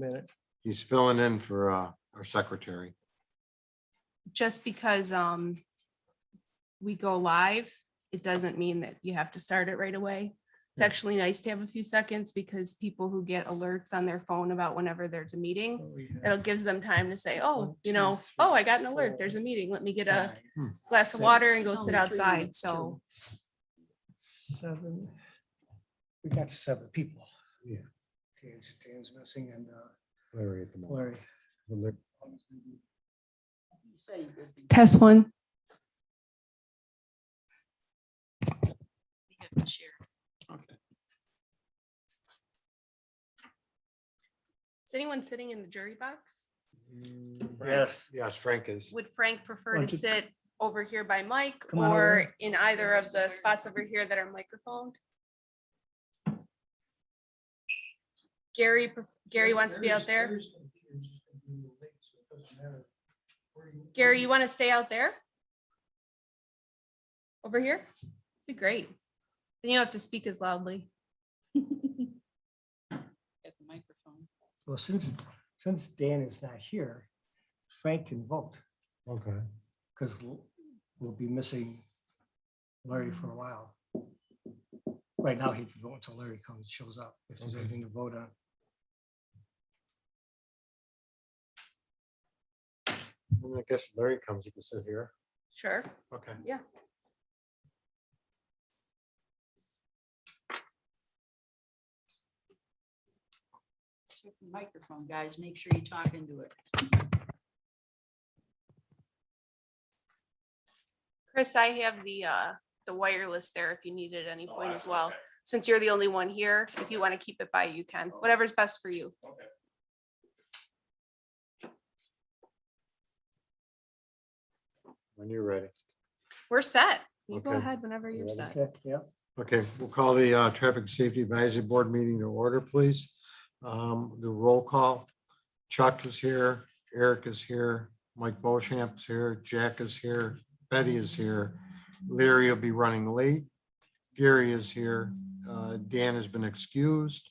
minute. He's filling in for our secretary. Just because we go live, it doesn't mean that you have to start it right away. It's Yeah. actually nice to have a few seconds because people who get alerts on their phone about whenever there's a meeting, What we have, it'll gives them time to say, oh, 1, you 2, know, 3, oh, I got an alert. 4, There's a meeting. Let me get a 5, glass of water 6, and go sit outside. So 7. We got 7 people. Yeah. Dan's missing and Larry at the moment. Larry. Larry. test one. Okay. Is anyone sitting in the jury box? Yes. Yes, Frank is. Would Frank prefer Why to don't you- sit over here by Mike Come on over or here. in either of the spots over here that are microphoned? Gary wants to be out there. Gary, you want to stay out there? Over here? Be great. Then you don't have to speak as loudly. At the microphone. Well, since Dan is not here, Frank can vote Okay. because we'll be missing Larry for a while. Right now, he can vote until Larry shows up, if there's Okay. anything to vote on. I guess Larry comes, you can sit here. Sure. Okay. Yeah. Check the microphone, guys. Make sure you talk into it. Chris, I have the wireless there if you need it at any point as well. Since you're the only one here, if you want to keep it by, you can. Whatever's best for you. When you're ready. We're set. You go Okay. ahead whenever you're set. Okay, yeah. Okay, we'll call the Traffic Safety Advisory Board meeting to order, please. The roll call. Chuck is here, Eric is here, Mike Beauchamp is here, Jack is here, Betty is here. Larry will be running late. Gary is here. Dan has been excused.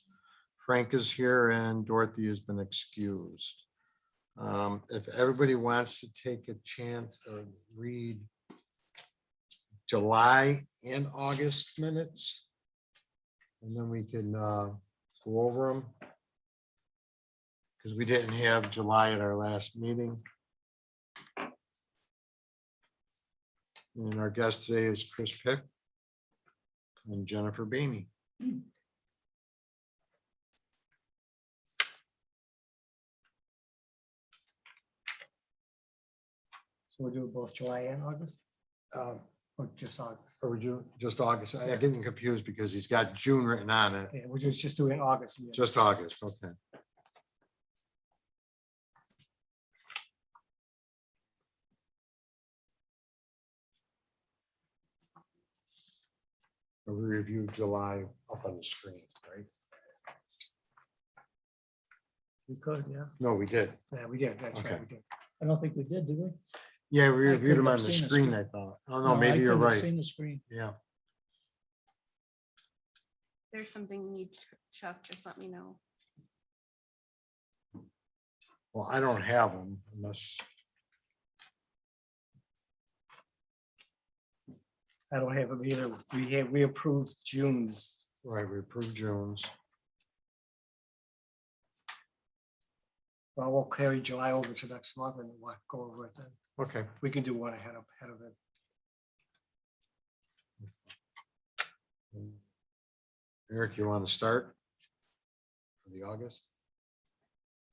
Frank is here and Dorothy has been excused. If everybody wants to take a chance to read July and August minutes, and then we can go over them. Because we didn't have July at our last meeting. And our guest today is Chris Pick and Jennifer Beanie. So we'll do both July and August? Or just August? Or would you, just August? I'm getting confused because he's got June written on it. Yeah, we're just doing August. Just August, okay. We reviewed July up on the screen, right? We could, yeah. No, we did. Yeah, we did. That's Okay. right, we did. I don't think we did we? Yeah, we I reviewed them couldn't on have the seen the screen, screen. I thought. Oh, I no, maybe you're couldn't have right. Seen the screen. Yeah. There's something you need, Chuck, just let me know. Well, I don't have them unless, I don't have them either. We approved June's. right, we approved June's. Well, we'll carry July over to next month and we'll go over it then. Okay. We can do one ahead of it. Eric, you want to start? For the August?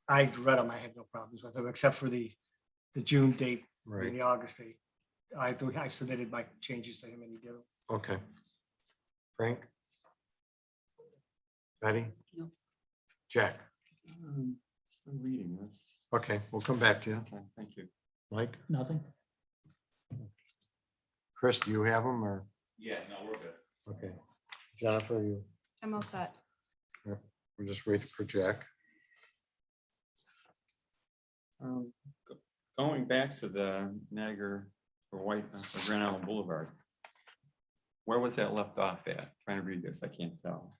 I read them. I have no problems with them, except for the June date and Right, the August date. I submitted my changes to him and he did them. okay. Frank? Betty? No. Jack? I'm reading this. Okay, we'll come back to you. Okay, thank you. Mike? Nothing. Chris, do you have them or? Yeah, no, we're good. Okay. Jennifer, you, I'm all set. we're just waiting for Jack. Going back to the Niagara or White for Grand Island Boulevard. Where was that left off at? Trying to read this, I can't tell.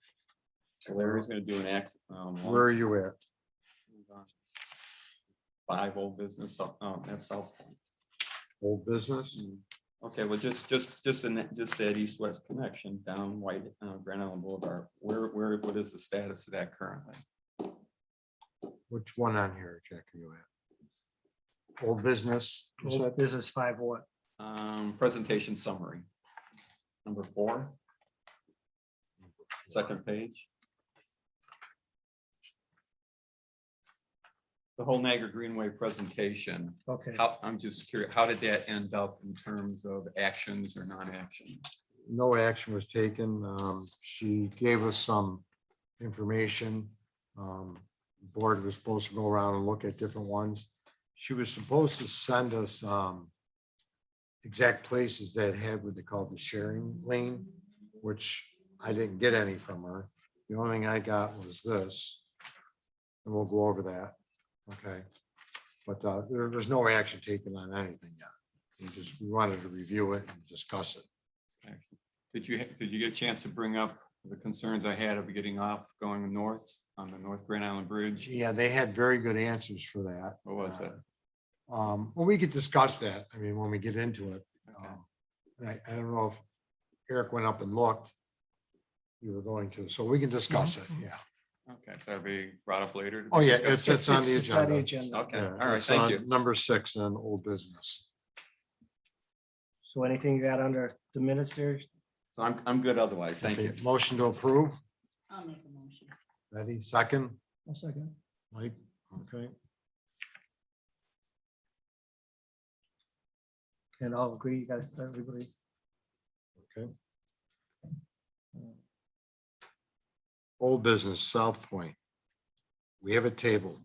So Larry's gonna do an accident. Where are you at? 5 old business, that's South Point. Old business. Okay, well, just that east-west connection down Grand Island Boulevard. What is the status of that currently? Which one on here, Jack, are you at? Old business. you said? Old business 5 what? Presentation summary. Number 4. Second page. The whole Niagara Greenway presentation. Okay, I'm just curious, how did that end up in terms of actions or non-actions? No action was taken. She gave us some information. Board was supposed to go around and look at different ones. She was supposed to send us exact places that had what they call the sharing lane, which I didn't get any from her. The only thing I got was this. And we'll go over that. Okay. But there was no action taken on anything yet. We wanted to review it and discuss it. Did you get a chance to bring up the concerns I had of getting off going north on the North Grand Island Bridge? Yeah, they had very good answers for that. What was it? Well, we could discuss that. I mean, when we get into it. Okay. I don't know if Eric went up and looked. You were going to, so we can discuss it. Yeah. Okay, so that'll be brought up later. to be Oh, yeah, discussed? it's on the It's on the agenda. agenda. Okay, Yeah, all right, it's thank on you. Number 6 on old business. So anything you got under the minutes there? So I'm good otherwise, thank you. Okay, motion to approve. I'll make a motion. Ready? Second, One second. Mike. Okay. And I'll agree, you guys, everybody. Okay. Old business, South Point. We have a table.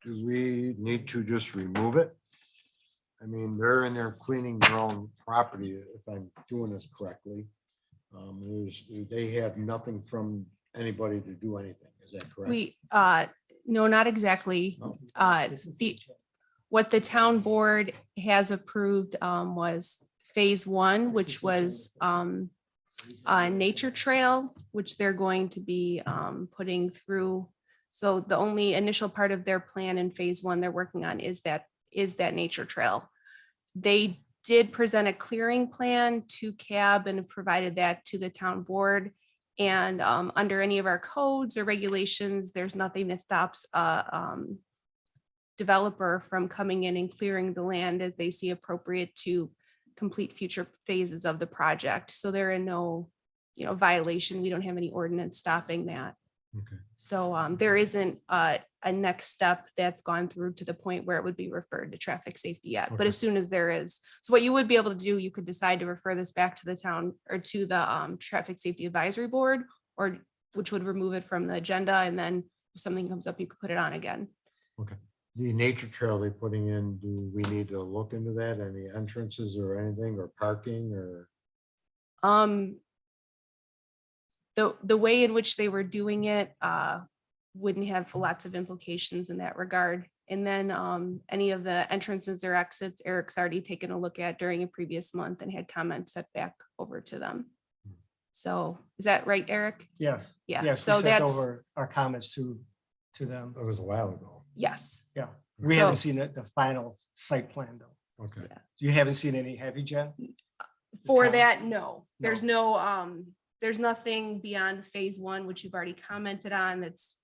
Do we need to just remove it? I mean, they're in there cleaning their own property, if I'm doing this correctly. They have nothing from anybody to do anything. Is that correct? We, no, not exactly. No? This is the- What the town board has approved was phase 1, which was a nature trail, which they're going to be putting through. So the only initial part of their plan in phase 1 they're working on is that nature trail. They did present a clearing plan to CAB and provided that to the town board. And under any of our codes or regulations, there's nothing that stops developer from coming in and clearing the land as they see appropriate to complete future phases of the project. So they're in no, violation. We don't have any ordinance stopping that. Okay. So there isn't a next step that's gone through to the point where it would be referred to traffic safety yet. But Okay. as soon as there is, so what you would be able to do, you could decide to refer this back to the town or to the Traffic Safety Advisory Board, or which would remove it from the agenda. And then if something comes up, you could put it on again. The nature trail they're putting in, do we need to look into that? Any entrances or anything, or parking, or? The way in which they were doing it wouldn't have lots of implications in that regard. And then any of the entrances or exits, Eric's already taken a look at during a previous month and had comments set back over to them. So is that right, Eric? Yes. Yeah, Yes, so we sent that's- over our comments to them. It was a while ago. Yes. Yeah, we So- haven't seen the final site plan though. Okay. You haven't seen any, have you, Jen? For town? that, no, there's there's nothing beyond phase 1, which you've already commented on, that's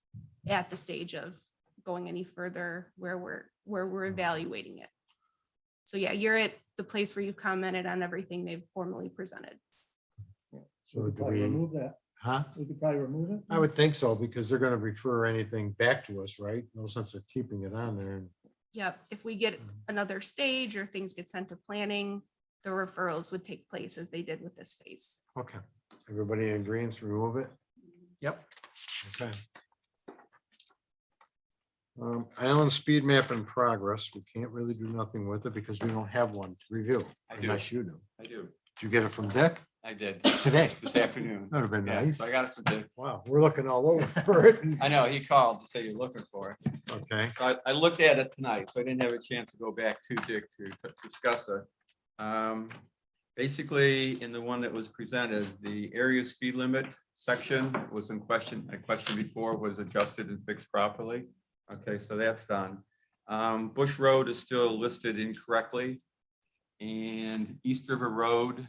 at the stage of going any further where we're evaluating it. So yeah, you're at the place where you've commented on everything they've formally presented. So do Probably we, remove that. huh? We could probably remove it. I would think so, because they're gonna refer anything back to us, right? No sense of keeping it on there. Yep, if we get another stage or things get sent to planning, the referrals would take place as they did with this phase. Okay. Everybody in agreement to remove it? Yep. Okay. Island speed map in progress. We can't really do nothing with it because we don't have one to review. I do. Unless you do. I do. Did you get it from Dick? I did. Today? This afternoon. That'd have been Yeah, nice. so I got it from Dick. Wow, we're looking all over for it. I know, he called to say you're looking for it. Okay. So I looked at it tonight, so I didn't have a chance to go back to Dick to discuss it. Basically, in the one that was presented, the area speed limit section was in question. A question before was adjusted and fixed properly. Okay, so that's done. Bush Road is still listed incorrectly. And East River Road,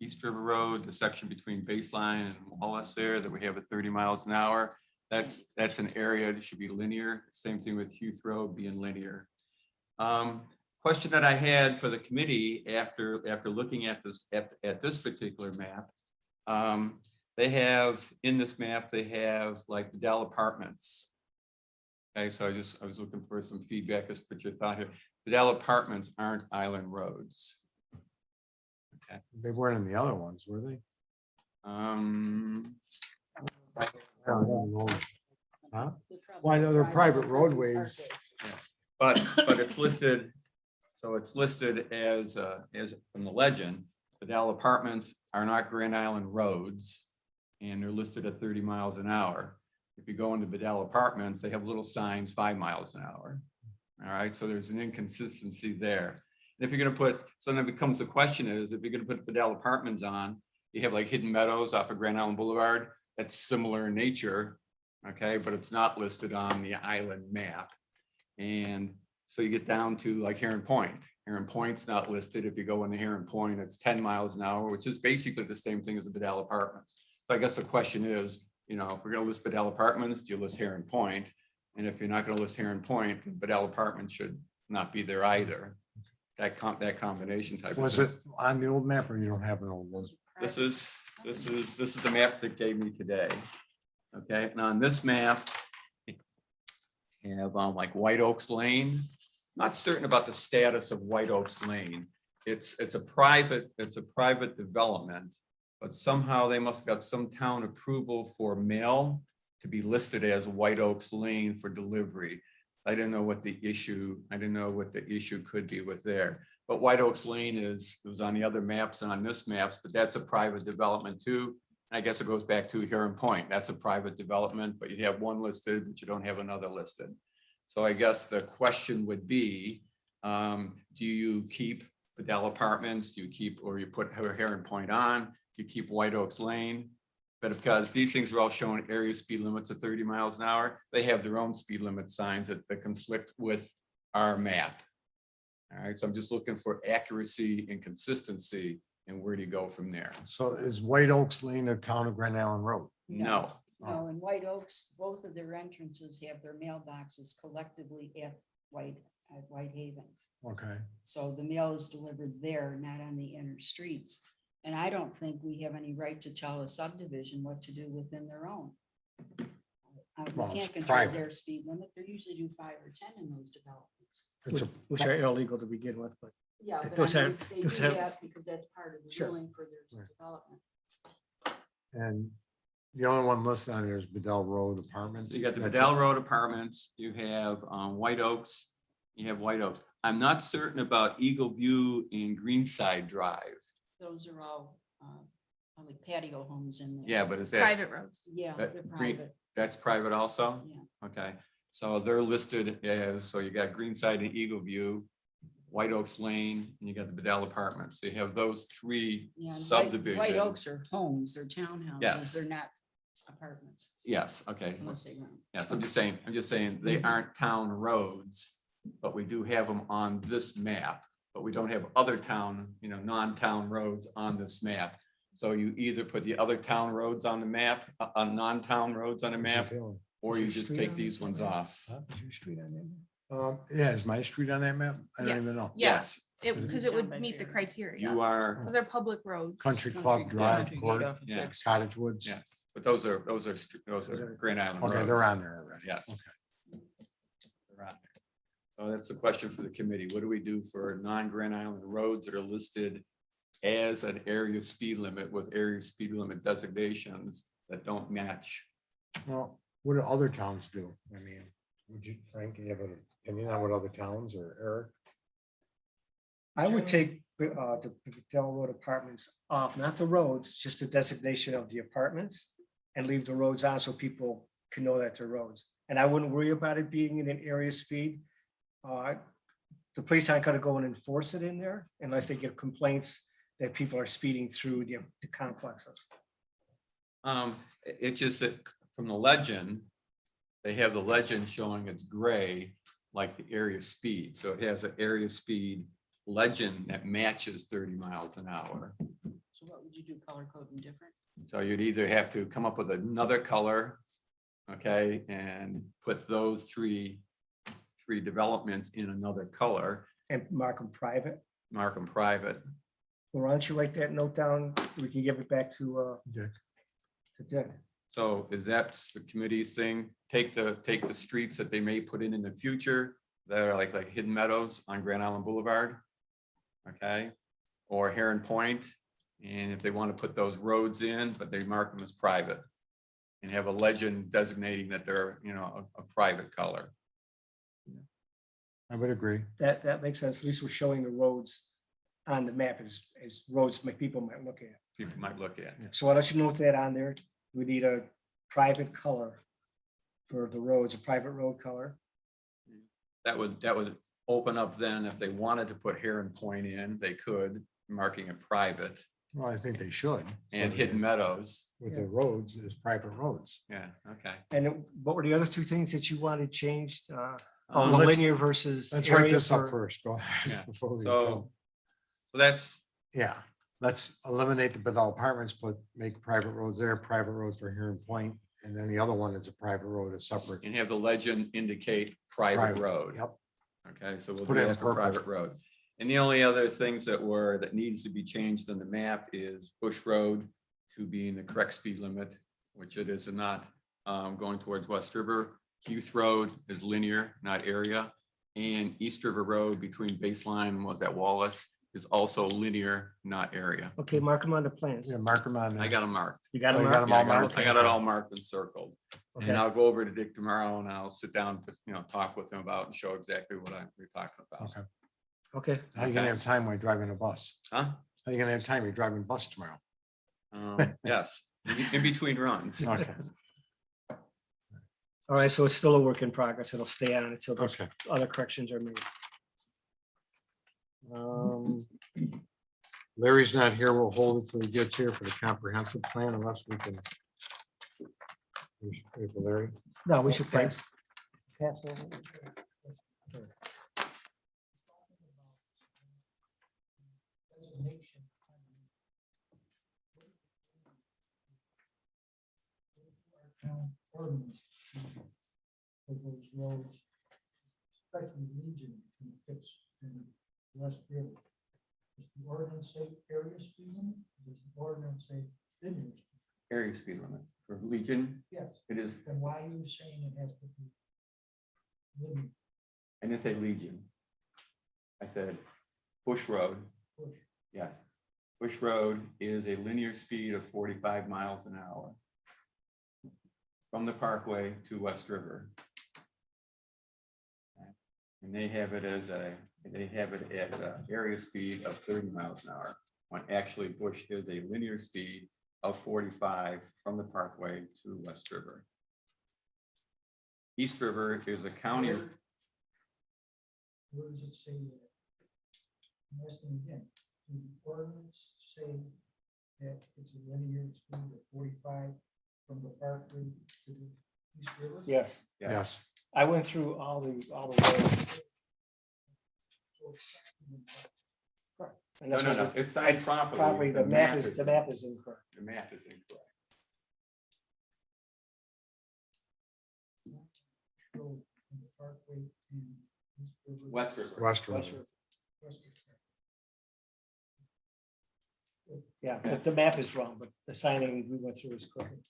the section between Baseline and Wallace there that we have at 30 miles an hour. That's an area that should be linear. Same thing with Huth Road being linear. Question that I had for the committee after looking at this at this particular map. They have in this map, they have like the Dell Apartments. Okay, so I was looking for some feedback as to your thought here. The Dell Apartments aren't island roads. Okay. They weren't in the other ones, were they? Huh? Why, no, they're private roadways. But it's listed, so it's listed as from the legend, the Dell Apartments are not Grand Island roads, and they're listed at 30 miles an hour. If you go into Bedell Apartments, they have little signs 5 miles an hour. All right, so there's an inconsistency there. And if you're gonna put, so then it becomes the question is, if you're gonna put Bedell Apartments on, you have like Hidden Meadows off of Grand Island Boulevard, that's similar in nature, okay, but it's not listed on the island map. And so you get down to like Heron Point. Heron Point's not listed. If you go into Heron Point, it's 10 miles an hour, which is basically the same thing as the Bedell Apartments. So I guess the question is, you know, if we're gonna list Bedell Apartments, do you list Heron Point? And if you're not gonna list Heron Point, then Bedell Apartments should not be there either. That combination type. Was of it thing. on the old map or you don't have an old one? This is the map that gave me today. Okay, and on this map, you have like White Oaks Lane. Not certain about the status of White Oaks Lane. It's a private development, but somehow they must have got some town approval for mail to be listed as White Oaks Lane for delivery. I didn't know what the issue could be with there. But White Oaks Lane was on the other maps and on this maps, but that's a private development too. I guess it goes back to Heron Point. That's a private development, but you have one listed, but you don't have another listed. So I guess the question would be, do you keep Bedell Apartments? Do you keep, or you put Heron Point on? Do you keep White Oaks Lane? But because these things are all showing area speed limits of 30 miles an hour, they have their own speed limit signs that conflict with our map. All right, so I'm just looking for accuracy and consistency, and where do you go from there? So is White Oaks Lane a town of Grand Island Road? No, No, in White Oaks, both of their entrances have their mailboxes collectively at Whitehaven. Okay, So the mail is delivered there, not on the inner streets. And I don't think we have any right to tell a subdivision what to do within their own. Well, We it's can't control private. their speed limit. They usually do 5 or 10 in those developments. it's a, Which are illegal to begin with, but Yeah, but Those I mean, have- they do those have- that because that's part of the Sure. ruling for their Right. development. and the only one listed on there is Bedell Road Apartments. so you got the That's Bedell it. Road Apartments, you have White Oaks, you have White Oaks. I'm not certain about Eagle View and Greenside Drive. Those are all like patio homes in there. Yeah, but is that, Private roads. Yeah, that they're green- private. that's private also? Yeah. Okay, so they're listed as, so you got Greenside and Eagle View, White Oaks Lane, and you got the Bedell Apartments. So you have those three Yeah, and subdivisions. White Oaks are homes, they're townhouses, Yes. they're not apartments Yes, okay. unless they rent. Yes, I'm just saying they aren't town roads, but we do have them on this map. But we don't have other town, non-town roads on this map. So you either put the other town roads on the map, on non-town roads on the map, or Is you there just street take on these that ones map? off. is your street on there? Yeah, is my street on that map? I Yeah. don't even know. Yeah. Yes, Because it would meet the criteria. you are, Because they're public roads. Country Club Drive, Court, yeah, Cottage Woods. yes, but those are Grand Island roads. Okay, they're on there already. Yes. Okay. They're on there. So that's a question for the committee. What do we do for non-Grand Island roads that are listed as an area speed limit with area speed limit designations that don't match? Well, what do other towns do? I mean, would you, Frank, you have an opinion on what other towns or Eric? I would take the Bedell Road Apartments off, not the roads, just the designation of the apartments, and leave the roads on so people can know that they're roads. And I wouldn't worry about it being in an area speed. The police aren't gonna go and enforce it in there unless they get complaints that people are speeding through the complexes. It just, from the legend, they have the legend showing it's gray, like the area speed. So it has an area speed legend that matches 30 miles an hour. So what would you do, color code and different? So you'd either have to come up with another color, okay, and put those three developments in another color, And mark them private. mark them private. Well, why don't you write that note down? We can give it back to Dick. Dick. So is that the committee's thing? Take the streets that they may put in the future that are like Hidden Meadows on Grand Island Boulevard. Okay, or Heron Point. And if they want to put those roads in, but they mark them as private. And have a legend designating that they're, you know, a private color. I would agree. That makes sense. At least we're showing the roads on the map as roads people might look at. People might look at. So why don't you note that on there? We need a private color for the roads, a private road color. That would open up then, if they wanted to put Heron Point in, they could, marking it private, Well, I think they should. and Hidden Meadows. With the roads is private roads. Yeah, okay. And what were the other two things that you wanted changed? Um, Oh, let's- linear versus. Let's write area this up for- first. Go ahead. Yeah. before we So go. that's, Yeah, let's eliminate the Bethel Apartments, but make private roads there, private roads for Heron Point. And then the other one is a private road, a separate. and have the legend indicate private road. Yep. Okay, so we'll Put do it in that for purple. private road. And the only other things that needs to be changed in the map is Bush Road to be in the correct speed limit, which it is not, going towards West River. Huth Road is linear, not area. And East River Road between Baseline and was that Wallace is also linear, not area. Okay, mark them on the plans. Yeah, mark them on. I got them marked. You got Oh, them you got marked? 'em Yeah, all I got marked? it- I got it all marked and circled. Okay. And I'll go over to Dick tomorrow and I'll sit down to, you know, talk with him about and show exactly what we're talking about. Okay. Okay, How you gonna have time when you're driving a bus? Huh? How you gonna have time? You're driving a bus tomorrow. Yes, in between runs. Okay, all right, so it's still a work in progress. It'll stay on until those okay. other corrections are made. Larry's not here. We'll hold it till he gets here for the comprehensive plan unless we can. Wait for Larry. No, we should Okay. pass. Pass over. For those roads, especially Legion between Fitz and West River. Does the ordinance say area speed limit? Does the ordinance say linear speed? Area speed limit for Legion, Yes, it is, then why are you saying it has to be linear I didn't say Legion. I said Bush Road, push? yes. Bush Road is a linear speed of 45 miles an hour. From the Parkway to West River. And they have it as a area speed of 30 miles an hour, when actually Bush is a linear speed of 45 from the Parkway to West River. East River is a county, Where does it say that? I'm asking again, does the ordinance say that it's a linear speed of 45 from the Parkway to the East River? Yes, yeah, Yes, I went through all the roads. So it's- And no, that's no, what no, the- it's signed it's properly. Probably the map is incorrect. The map is incorrect. Road from the Parkway and East River. West River. West West River. River. West River. Yeah, the map is wrong, but the signing we went through is correct.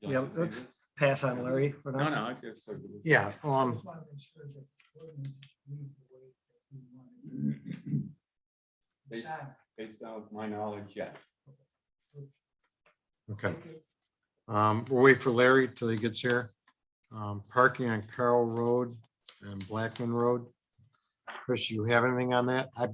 Yeah, let's pass on Larry for No, now. no, I just. Yeah, I just want to make sure that ordinances read the way that we want it. Based Sign. based on my knowledge, yes. okay. We'll wait for Larry till he gets here. Parking on Carroll Road and Blackman Road. Chris, you have anything on that? I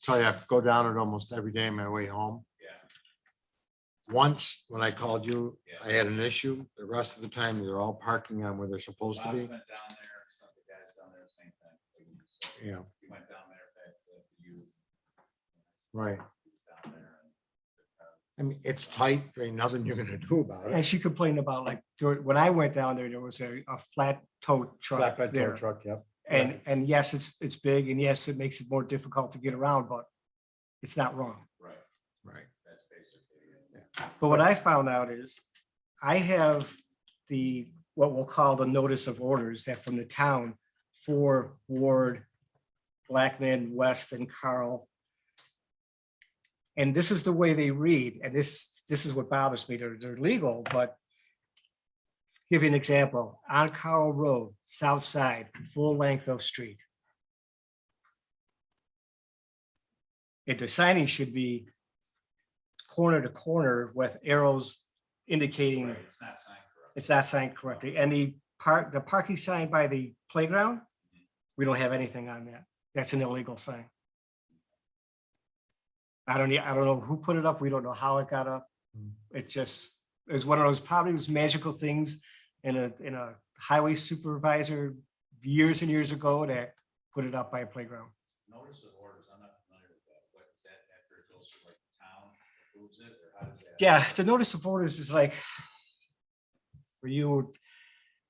tell you, I go down it almost every day on my way home. Yeah. Once, when I called you, I had an issue. The rest of the time, they're all parking on where they're supposed to be. Went down there, some of the guys down there, same thing. So Yeah, we went down there, that you. right. Down there and I mean, it's tight, there ain't nothing you're gonna do about And it. she complained about like, when I went down there, there was a flat tow truck Flatbed tow there. truck, yep. And yes, it's big, and yes, it makes it more difficult to get around, but it's not wrong. Right, Right. that's basically it. But what I found out is I have what we'll call the notice of orders that from the town for Ward, Blackman, West, and Carroll. And this is the way they read, and this is what bothers me. They're legal, but give you an example. On Carroll Road, south side, full length of street. If the signing should be corner to corner with arrows indicating Right, it's not signed correctly. it's not signed correctly. And the parking sign by the playground, we don't have anything on that. That's an illegal sign. I don't know who put it up. We don't know how it got up. It just, it was one of those, probably those magical things in a highway supervisor years and years ago that put it up by a playground. Notice of orders, I'm not familiar with that. What is that after it goes through like the town approves it, or how does that? Yeah, the notice of orders is like, for you,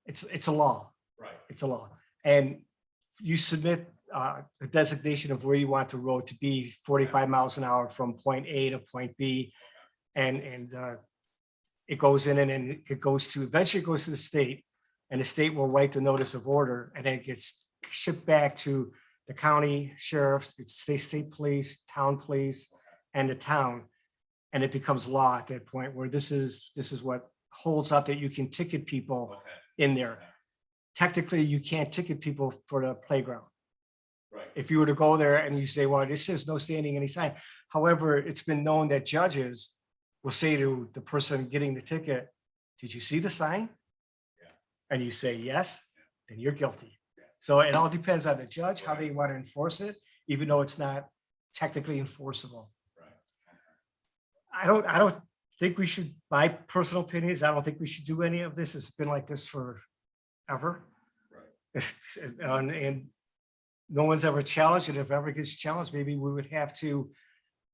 it's a law. Right, It's a law. And you submit a designation of where you want the road to be 45 miles an hour from point A to point B. And it goes in and then it goes to, eventually it goes to the state, and the state will write the notice of order, and then it gets shipped back to the county sheriff, it's state police, town police, and the town. And it becomes law at that point, where this is what holds up that you can ticket people okay, in there. Technically, you can't ticket people for the playground. right. If you were to go there and you say, well, this says no standing any sign. However, it's been known that judges will say to the person getting the ticket, did you see the sign? Yeah. And you say, yes, then you're guilty. Yeah. So it all depends on the judge, how they want to enforce it, even though it's not technically enforceable. Right. I don't think we should, my personal opinion is, I don't think we should do any of this. It's been like this forever. Right. And no one's ever challenged it. If ever gets challenged, maybe we would have to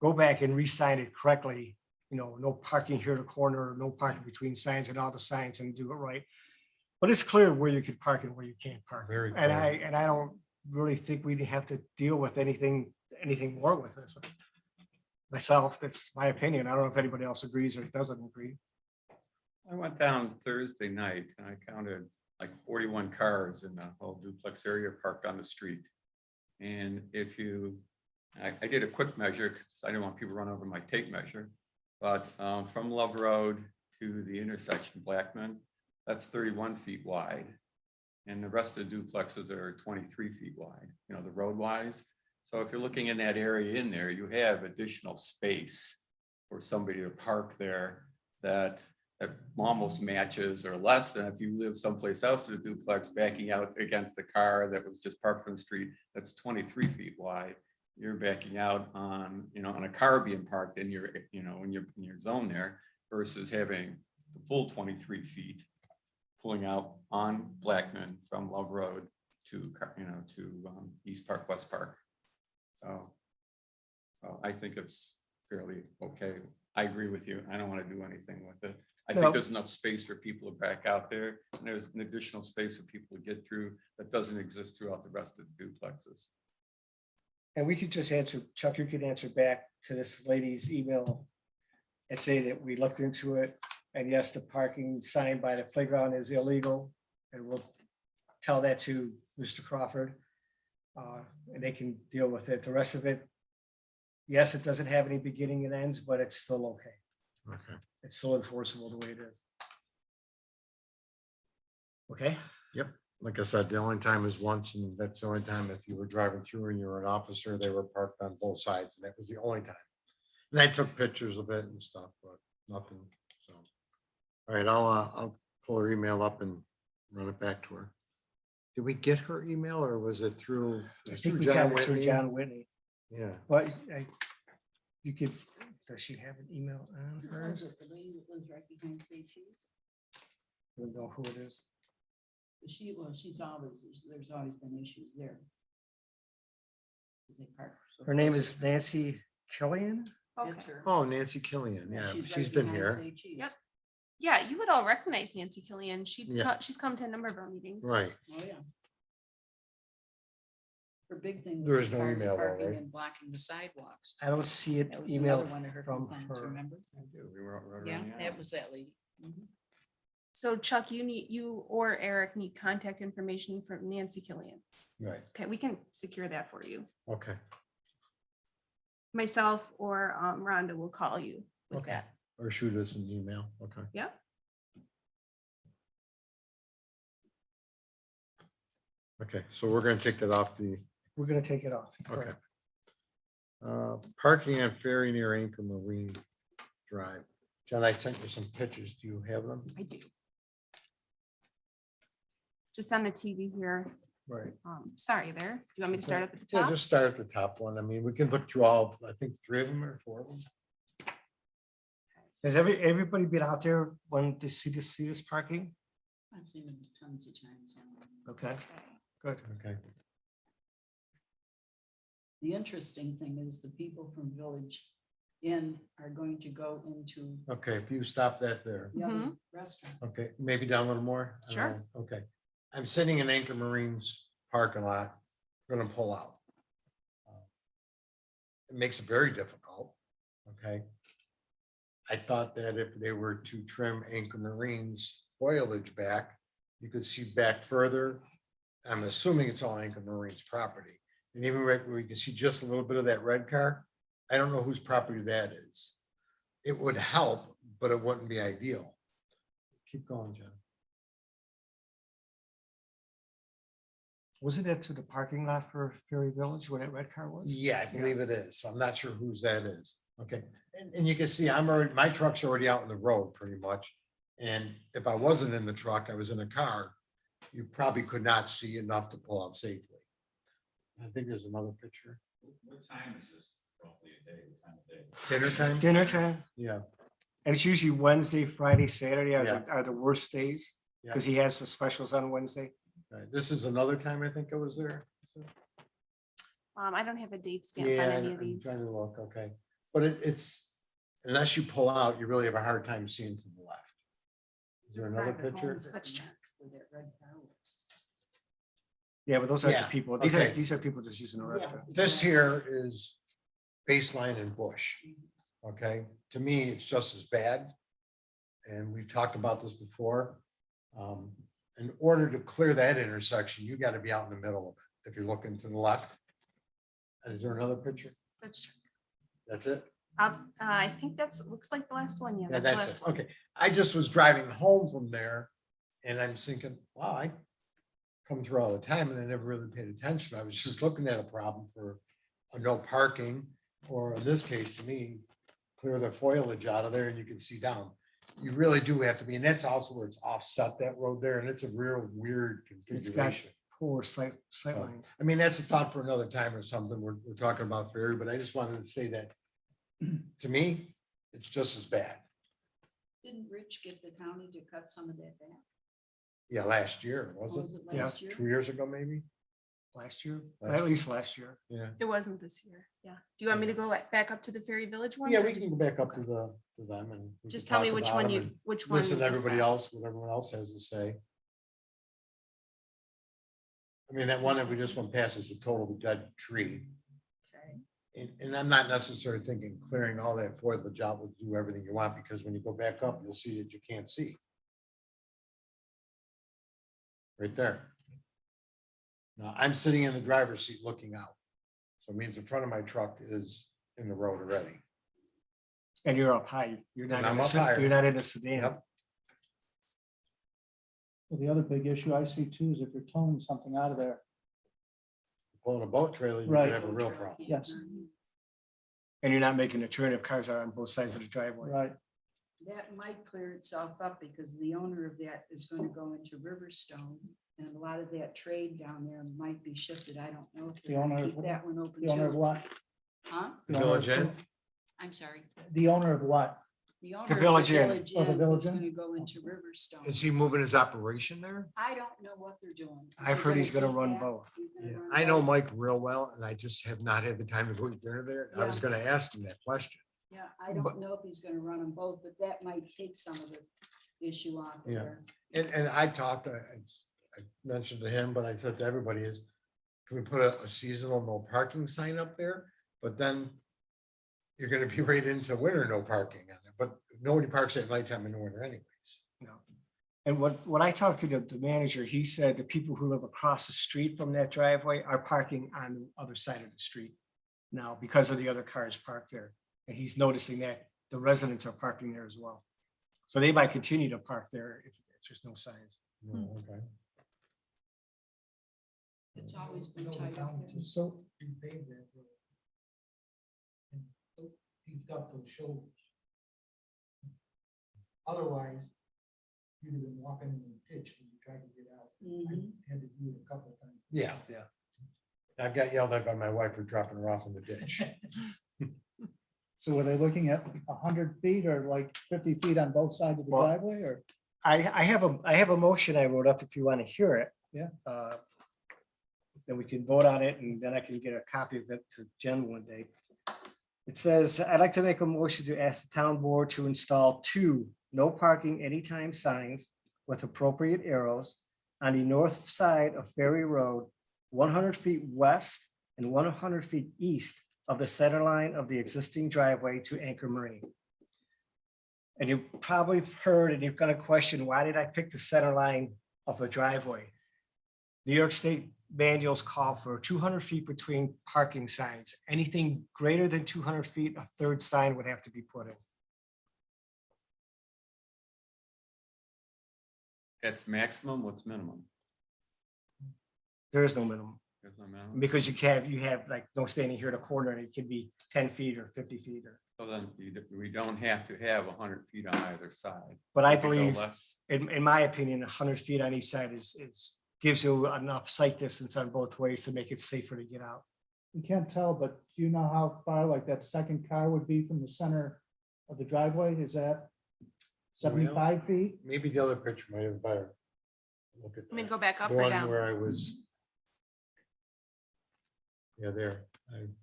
go back and re-sign it correctly. You know, no parking here to corner, no parking between signs and all the signs, and do it right. But it's clear where you can park and where you can't park. Very And clear. I don't really think we'd have to deal with anything more with this. Myself, that's my opinion. I don't know if anybody else agrees or doesn't agree. I went down Thursday night and I counted like 41 cars in the whole duplex area parked on the street. And if you, I did a quick measure because I didn't want people to run over my tape measure, but from Love Road to the intersection Blackman, that's 31 feet wide. And the rest of the duplexes are 23 feet wide, you know, the road wise. So if you're looking in that area in there, you have additional space for somebody to park there that almost matches or less than if you live someplace else in a duplex backing out against the car that was just parked on the street that's 23 feet wide. You're backing out on, you know, on a car being parked in your, you know, in your zone there versus having the full 23 feet pulling out on Blackman from Love Road to, you know, to East Park, West Park. So I think it's fairly okay. I agree with you. I don't want to do anything with it. I No. think there's enough space for people to back out there. And there's an additional space for people to get through that doesn't exist throughout the rest of the duplexes. And we could just answer, Chuck, you could answer back to this lady's email and say that we looked into it. And yes, the parking sign by the playground is illegal. And we'll tell that to Mr. Crawford. And they can deal with it. The rest of it, yes, it doesn't have any beginning and ends, but it's still okay. Okay. It's still enforceable the way it is. Okay, Like I said, the only time is once, and that's the only time if you were driving through and you were an officer, they were parked on both sides, and that was the only time. And I took pictures of it and stuff, but nothing, so. All right, I'll pull her email up and run it back to her. Did we get her email or was it through? I think we got it through Whitney? John Whitney, Yeah, but you could, does she have an email on her? Was it the lady that lives right behind Say Cheese? I don't know who it is. She's always, there's always been issues there. 'Cause they park so Her name close. is Nancy Killian. It's Okay. her. Oh, Nancy Killian, yeah, right she's been behind here, Say Cheese. Yep. Yeah, you would all recognize Nancy Killian. Yeah. She's come to a number of our meetings. right? Oh, yeah. Her big thing There was is the no car email though, parking right? and blocking the sidewalks. I don't see it That was another emailed one of her from complaints, her. remember? We wrote it Yeah, on the that island. was that lady. Mhm. So Chuck, you or Eric need contact information from Nancy Killian. Right, Okay, we can secure that for you. okay, Myself or Rhonda will call you with Okay. that. or shoot us an email, okay. Yep. Okay, so we're gonna take that off the, We're gonna take it off. okay. correct. Parking on ferry near Anchor Marine Drive. John, I sent you some pictures. Do you have them? I do. Just on the TV here. Right. Sorry there. Do you want me to start up at the Yeah, top? just start at the top one. I mean, we can look through all, I think, 3 of them or 4 of them. Has everybody been out there when to see this parking? I've seen them tons of times. Okay, good. Okay, The interesting thing is the people from Village Inn are going to go into okay, if you stop that there. the other restaurant. Okay, maybe down a little more? I don't Sure. know. Okay, I'm sitting in Anchor Marine's parking lot, gonna pull out. It makes it very difficult, okay? I thought that if they were to trim Anchor Marine's foliage back, you could see back further. I'm assuming it's all Anchor Marine's property. And even right where you can see just a little bit of that red car, I don't know whose property that is. It would help, but it wouldn't be ideal. Keep going, John. Wasn't that to the parking lot for Ferry Village where that red car was? Yeah, I believe it is. So I'm not sure whose that is. Okay, and you can see I'm already, my truck's already out in the road pretty much. And if I wasn't in the truck, I was in a car, you probably could not see enough to pull out safely. I think there's another picture. What time is this roughly a day? What time of day? Dinner time? Dinner time, Yeah, and it's usually Wednesday, Friday, Saturday are Yeah. are the worst days. Yeah. Because he has the specials on Wednesday. right. This is another time I think I was there. I don't have a date stamp on Yeah, any I'm of these. trying to look, okay. But it's, unless you pull out, you really have a hard time seeing to the left. Is there another Private picture? homes that Let's connect check. where that red car was. Yeah, but those aren't the Yeah, people. okay. These are people just using the Yeah. restaurant. This here is baseline and bush. Okay, to me, it's just as bad. And we've talked about this before. In order to clear that intersection, you got to be out in the middle of it. If you're looking to the left. And is there another picture? Let's check. That's it? I think looks like the last one. Yeah, Yeah, that's the that's last it. one. Okay, I just was driving home from there and I'm thinking, wow, I come through all the time and I never really paid attention. I was just looking at a problem for a no parking, or in this case, to me, clear the foliage out of there and you can see down. You really do have to be, and that's also where it's offset that road there, and it's a real weird It's got configuration. poor sight So, lines. I mean, that's a thought for another time or something. We're talking about ferry, but I just wanted to say that to me, it's just as bad. Didn't Rich get the county to cut some of that back? Yeah, last year, Or was it? was it Yeah. last year? 2 years ago, maybe? Last year, Last at least last year. Yeah. It wasn't this year. Yeah. Do you want me to go back up to the Ferry Village ones? Yeah, or we do- can go back up to them and. we Just can tell me talk which about one them you, and which one. Listen to is everybody best. else, what everyone else has to say. I mean, that one that we just went past is a total dead tree. Okay. And I'm not necessarily thinking clearing all that foliage out would do everything you want, because when you go back up, you'll see that you can't see. Right there. Now, I'm sitting in the driver's seat looking out. So it means the front of my truck is in the road already. And you're up high. You're not, And in I'm a up sed- higher. you're not in a sedan. Yep. Well, the other big issue I see too is if you're towing something out of there, Pulling a boat trailer, you could Right. have a real problem. Yes. And you're not making a turn if cars are on both sides of the driveway. right? That might clear itself up because the owner of that is going to go into Riverstone. And a lot of that trade down there might be shifted. I don't know if The they're owner gonna of keep that one open The owner of too. what? Huh? The The owner Village of- Inn? I'm sorry. The owner of what? The owner of Village Inn. Oh, the Inn Village is Inn? going to go into Riverstone. Is he moving his operation there? I don't know what they're doing. If I've they're heard he's gonna keep run that, both. he's gonna Yeah, run I know both. Mike real well, and I just have not had the time to go eat dinner there. I was Yeah. gonna ask him that question. Yeah, I But- don't know if he's gonna run them both, but that might take some of the issue off of Yeah. there. And I talked, I mentioned to him, but I said to everybody is, can we put a seasonal no parking sign up there? But then you're gonna be right into winter no parking on it, but nobody parks at nighttime in the winter anyways. No. And when I talked to the manager, he said the people who live across the street from that driveway are parking on the other side of the street now because of the other cars parked there. And he's noticing that the residents are parking there as well. So they might continue to park there if there's no signs. No, okay. It's always I been know the tight up town there. just so repaved that road. And beefed up those shoulders. Otherwise, you'd have been walking in the ditch when you tried to get out. I Mhm. had to do it a couple of times. Yeah. Yeah. I got yelled at by my wife for dropping her off in the ditch. So were they looking at 100 feet or like 50 feet on both sides of the Well- driveway or? I have a motion I wrote up if you want to hear it. Yeah. Then we can vote on it and then I can get a copy of it to Jen one day. It says, I'd like to make a motion to ask the town board to install 2 no parking anytime signs with appropriate arrows on the north side of Ferry Road, 100 feet west and 100 feet east of the center line of the existing driveway to Anchor Marine. And you probably heard and you're gonna question, why did I pick the center line of a driveway? New York State manuals call for 200 feet between parking signs. Anything greater than 200 feet, a third sign would have to be put in. That's maximum, what's minimum? There is no minimum, There's no minimum. because you have like, no standing here at a corner, and it could be 10 feet or 50 feet or, So then we don't have to have 100 feet on either side. but I We could go believe, less. in my opinion, 100 feet on each side is gives you enough sight distance on both ways to make it safer to get out. You can't tell, but do you know how far like that second car would be from the center of the driveway? Is that 75 feet? Maybe the other picture might have better. Look at I mean, that. go back up The or one down. where I was. Yeah, there. I'm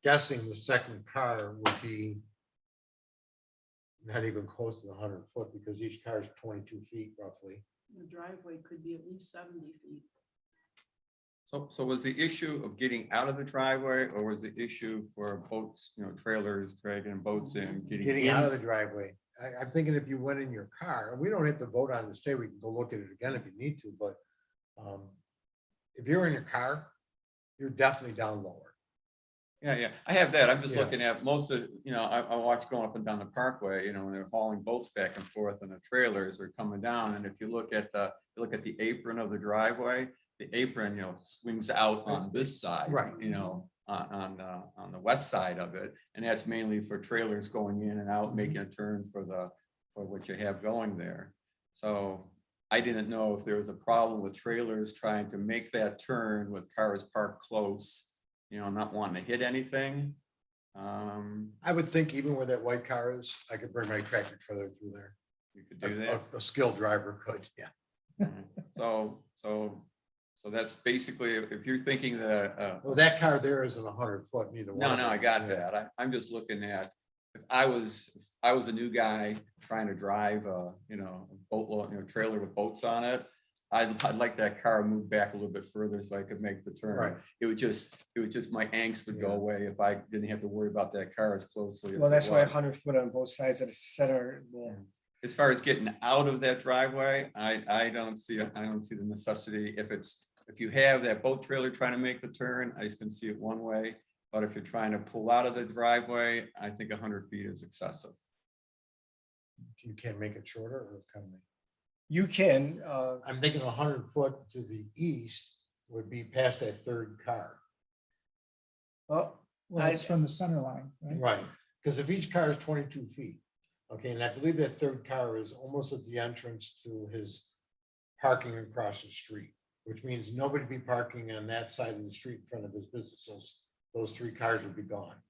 guessing the second car would be not even close to the 100 foot because each car is 22 feet roughly. The driveway could be at least 70 feet. So was the issue of getting out of the driveway or was the issue for boats, trailers dragging boats in, Getting out of the driveway. I'm thinking if you went in your car, and we don't have to vote on this today, we can go look at it again if you need to, but if you're in your car, you're definitely down lower. Yeah, I have that. I'm just Yeah. looking at most of, I watch going up and down the parkway, when they're hauling boats back and forth and the trailers are coming down. And if you look at the apron of the driveway, the apron, swings out on this side. Right. On the west side of it. And that's mainly for trailers going in and out, making a turn for what you have going there. So I didn't know if there was a problem with trailers trying to make that turn with cars parked close, not wanting to hit anything. I would think even where that white car is, I could bring my tractor trailer through there. You could do that. A skilled driver could, yeah. So that's basically, if you're thinking that, Well, that car there isn't 100 foot, neither one. no, of I them. got Yeah. that. I'm just looking at, if I was a new guy trying to drive a boatload, trailer with boats on it. I'd like that car moved back a little bit further so I could make the turn. Right. It would just my angst would go Yeah. away if I didn't have to worry about that car as closely. as Well, it that's why was. 100 foot on both sides of the center. Well, As far as getting out of that driveway, I don't see the necessity. If you have that boat trailer trying to make the turn, I just can see it one way. But if you're trying to pull out of the driveway, I think 100 feet is excessive. You can't make it shorter or can they? you can, I'm thinking 100 foot to the east would be past that third car. well, Well, that's from the center line, right? Right, because if each car is 22 feet, okay, and I believe that third car is almost at the entrance to his parking across the street, which means nobody be parking on that side of the street in front of his business. Those 3 cars would be gone.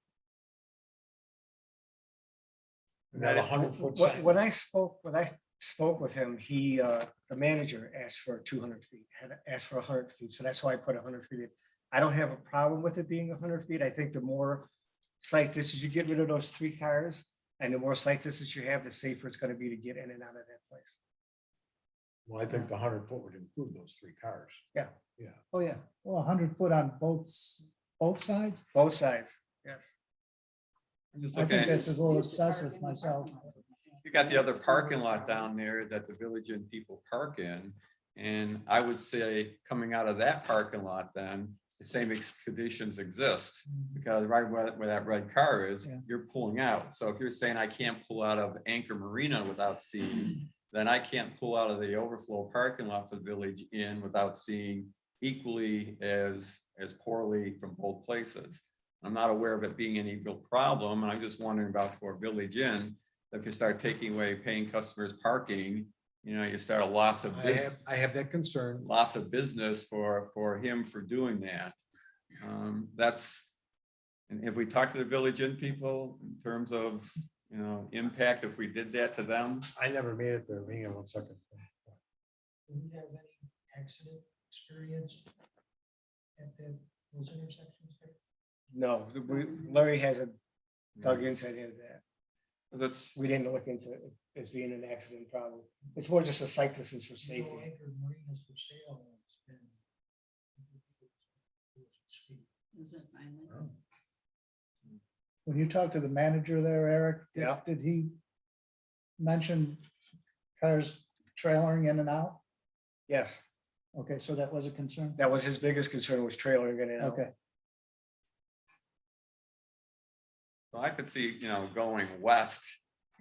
And that 100 foot sign. when I spoke with him, the manager asked for 200 feet, had asked for 100 feet. So that's why I put 100 feet in. I don't have a problem with it being 100 feet. I think the more sight distance, you get rid of those 3 cars, and the more sight distance you have, the safer it's gonna be to get in and out of that place. Well, I think the 100 foot would include those 3 cars. Oh, yeah, Well, 100 foot on both sides? both sides, yes. I'm just I looking think at, that's a little excessive myself. you got the other parking lot down there that the Village Inn people park in. And I would say coming out of that parking lot, then the same conditions exist. Because right where that red car is, Yeah. you're pulling out. So if you're saying I can't pull out of Anchor Marina without seeing, then I can't pull out of the overflow parking lot for the Village Inn without seeing equally as poorly from both places. I'm not aware of it being any real problem. And I'm just wondering about for Village Inn, if you start taking away paying customers parking, you know, you start a loss of business. I have that concern. Loss of business for him for doing that. That's, and if we talk to the Village Inn people in terms of, you know, impact, if we did that to them, I never made it there. Hang on 1 second. Do we have any accident experience at those intersections there? No, Larry hasn't dug into any of that. that's, We didn't look into it as being an accident problem. It's more just a sight distance for No safety. anchored marinas for sale, and it's been. Is it finally? When you talked to the manager there, Eric, Yeah. did he mention cars trailering in and out? Yes, Okay, so that was a concern? that was his biggest concern, was trailering in and out. Okay, I could see, you know, going west,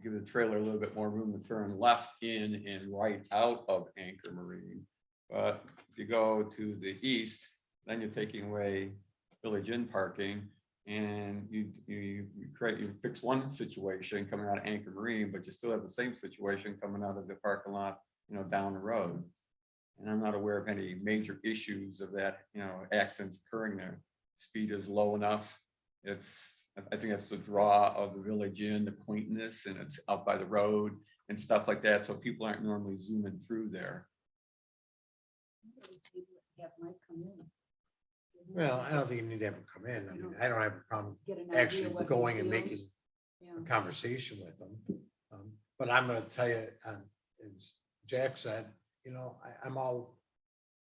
give the trailer a little bit more room to turn left in and right out of Anchor Marine. But if you go to the east, then you're taking away Village Inn parking. And you fix one situation coming out of Anchor Marine, but you still have the same situation coming out of the parking lot, you know, down the road. And I'm not aware of any major issues of that, you know, accidents occurring there. Speed is low enough. I think that's the draw of the Village Inn, the quaintness, and it's out by the road and stuff like that. So people aren't normally zooming through there. Have Mike come in. Well, I don't think you need to have him come in. I mean, I don't have a problem Get an idea actually what he going and making feels. Yeah. a conversation with them. But I'm gonna tell you, as Jack said, you know, I'm all,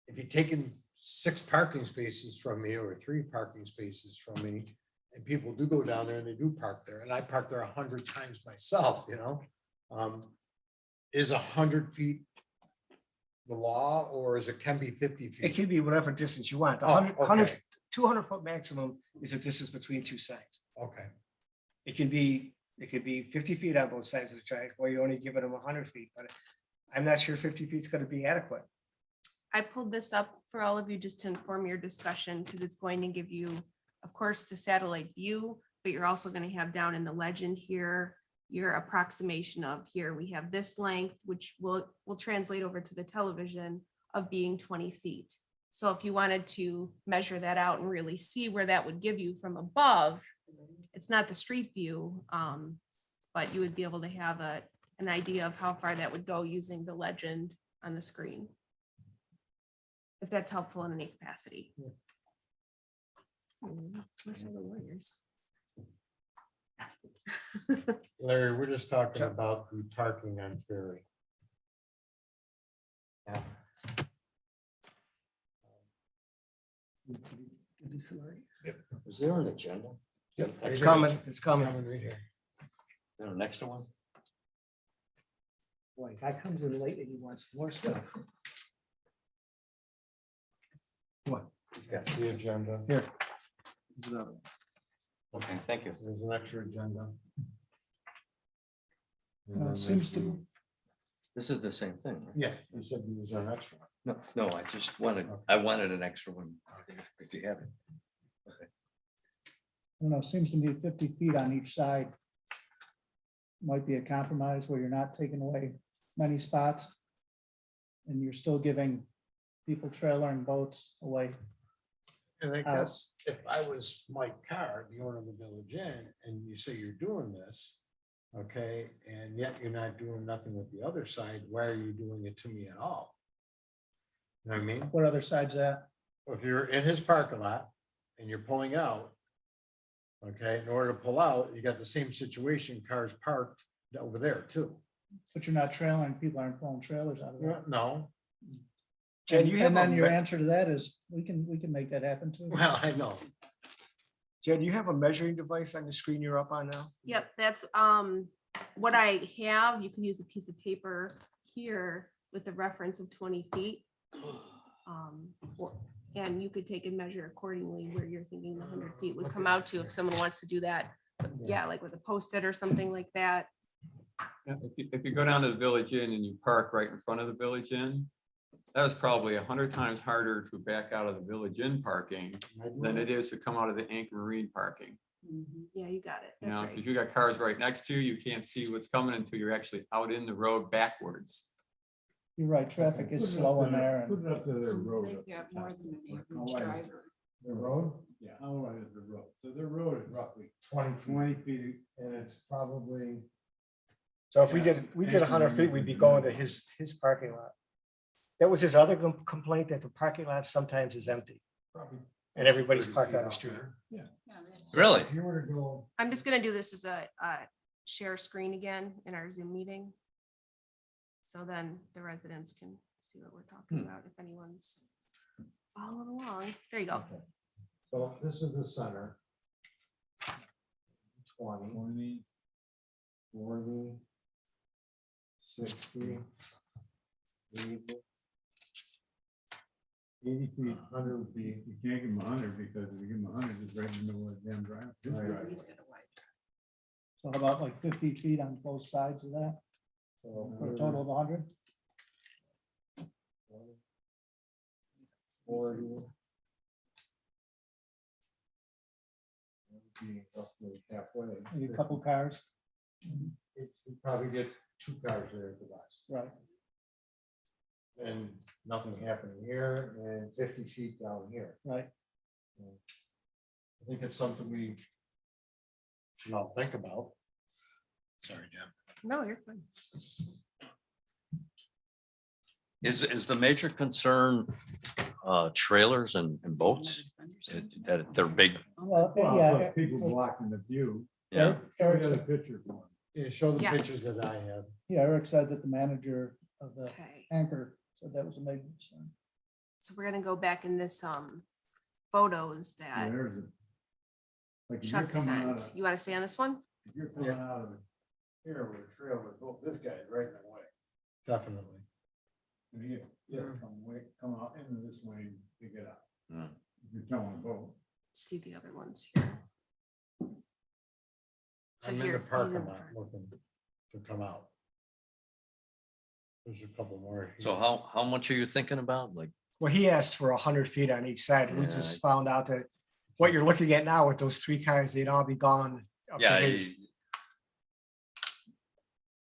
if you're taking 6 parking spaces from me or 3 parking spaces from me, and people do go down there and they do park there, and I park there 100 times myself, you know? Is 100 feet the law, or is it can be 50 It feet? can be whatever distance you want. The Oh, 100, okay. 200 foot maximum is the distance between 2 sides. Okay, It could be 50 feet on both sides of the track, or you're only giving them 100 feet, but I'm not sure 50 feet is gonna be adequate. I pulled this up for all of you just to inform your discussion, because it's going to give you, of course, the satellite view, but you're also going to have down in the legend here, your approximation of here, we have this length, which will translate over to the television of being 20 feet. So if you wanted to measure that out and really see where that would give you from above, it's not the street view, but you would be able to have an idea of how far that would go using the legend on the screen. If that's helpful in any capacity. Where are the lawyers? Larry, we're just talking about the parking on Ferry. Is there an agenda? It's coming, it's coming. Right here. Is there an extra one? Boy, guy comes in late and he wants more stuff. What? That's the agenda. Here. Okay, thank you. There's an extra agenda. it seems to, This is the same thing, right? Yeah, you said you was an extra. No, I just wanted, I wanted an extra one, if you have it. I don't know, seems to me 50 feet on each side might be a compromise where you're not taking away many spots. And you're still giving people trailering boats away. And I guess if I was Mike Carr, the owner of the Village Inn, and you say you're doing this, okay, and yet you're not doing nothing with the other side, why are you doing it to me at all? You know what I mean? What other side's that? If you're in his parking lot and you're pulling out, Okay, in order to pull out, you got the same situation, cars parked over there too. But you're not trailing, people aren't pulling trailers out of there. No, Jen, you have And a then your me- answer to that is, we can make that happen too. well, I know. Jen, you have a measuring device on the screen you're up on now? Yep, that's what I have. You can use a piece of paper here with the reference of 20 feet. And you could take and measure accordingly where you're thinking the 100 feet would come out to if someone wants to do that. Yeah, like with a Post-it or something like that. If you go down to the Village Inn and you park right in front of the Village Inn, that was probably 100 times harder to back out of the Village Inn parking than it is to come out of the Anchor Marine parking. Yeah, you got it. You know, That's because right. you got cars right next to you, you can't see what's coming until you're actually out in the road backwards. You're right, traffic is Put it slow up in to- there. Put it up to their road. They've got more than an How average wide is driver. The road, Yeah, how wide is the road? So their road is roughly 20 20 feet. and it's probably, So if we Yeah, did 100 feet, we'd be going to his parking lot. That was his other complaint, that the parking lot sometimes is empty probably. and everybody's 30 parked feet on the out street. there. Yeah, that's- Really? If you were to go, I'm just gonna do this as a share screen again in our Zoom meeting. So then the residents can see what we're talking about if anyone's following along. There you go. okay. So this is the center. 20, 20. 40, 60, 80, 80 feet. 100 would be, You can't give them 100 because if you give them 100, it's right in the middle of the damn drive. his Right. driveway. He's got a wide So how about like 50 feet on both sides of that, so for a total of 100? 40. That would be roughly halfway. Maybe a couple cars, You probably get 2 cars there at the best. right? And nothing happening here and 50 feet down here. Right. I think it's something we should all think about. Sorry, Jim. No, you're fine. Is the major concern trailers and boats? That they're big? Well, Well, yeah. plus people blocking the view. Yeah. Show Eric the other said- picture for 'em. Yeah, show the Yes. pictures that I have. Yeah, Eric said that the manager of the Okay, anchor said that was a major concern. so we're gonna go back in this photos So that there's a. Like if you're Chuck coming out sent. of, You wanna stay on this one? if you're coming out of here with a trailer, both this guy's right in the way. Definitely. And you have to come out into this lane to get out. Hmm. If you're towing a boat. See the other ones here. So I'm in here, the he's parking in the lot park. looking to come out. There's a couple more. So here. how much are you thinking about? Like, Well, he asked for 100 feet on each side. We Yeah. just found out that what you're looking at now with those 3 cars, they'd all be gone. Up to yeah, his.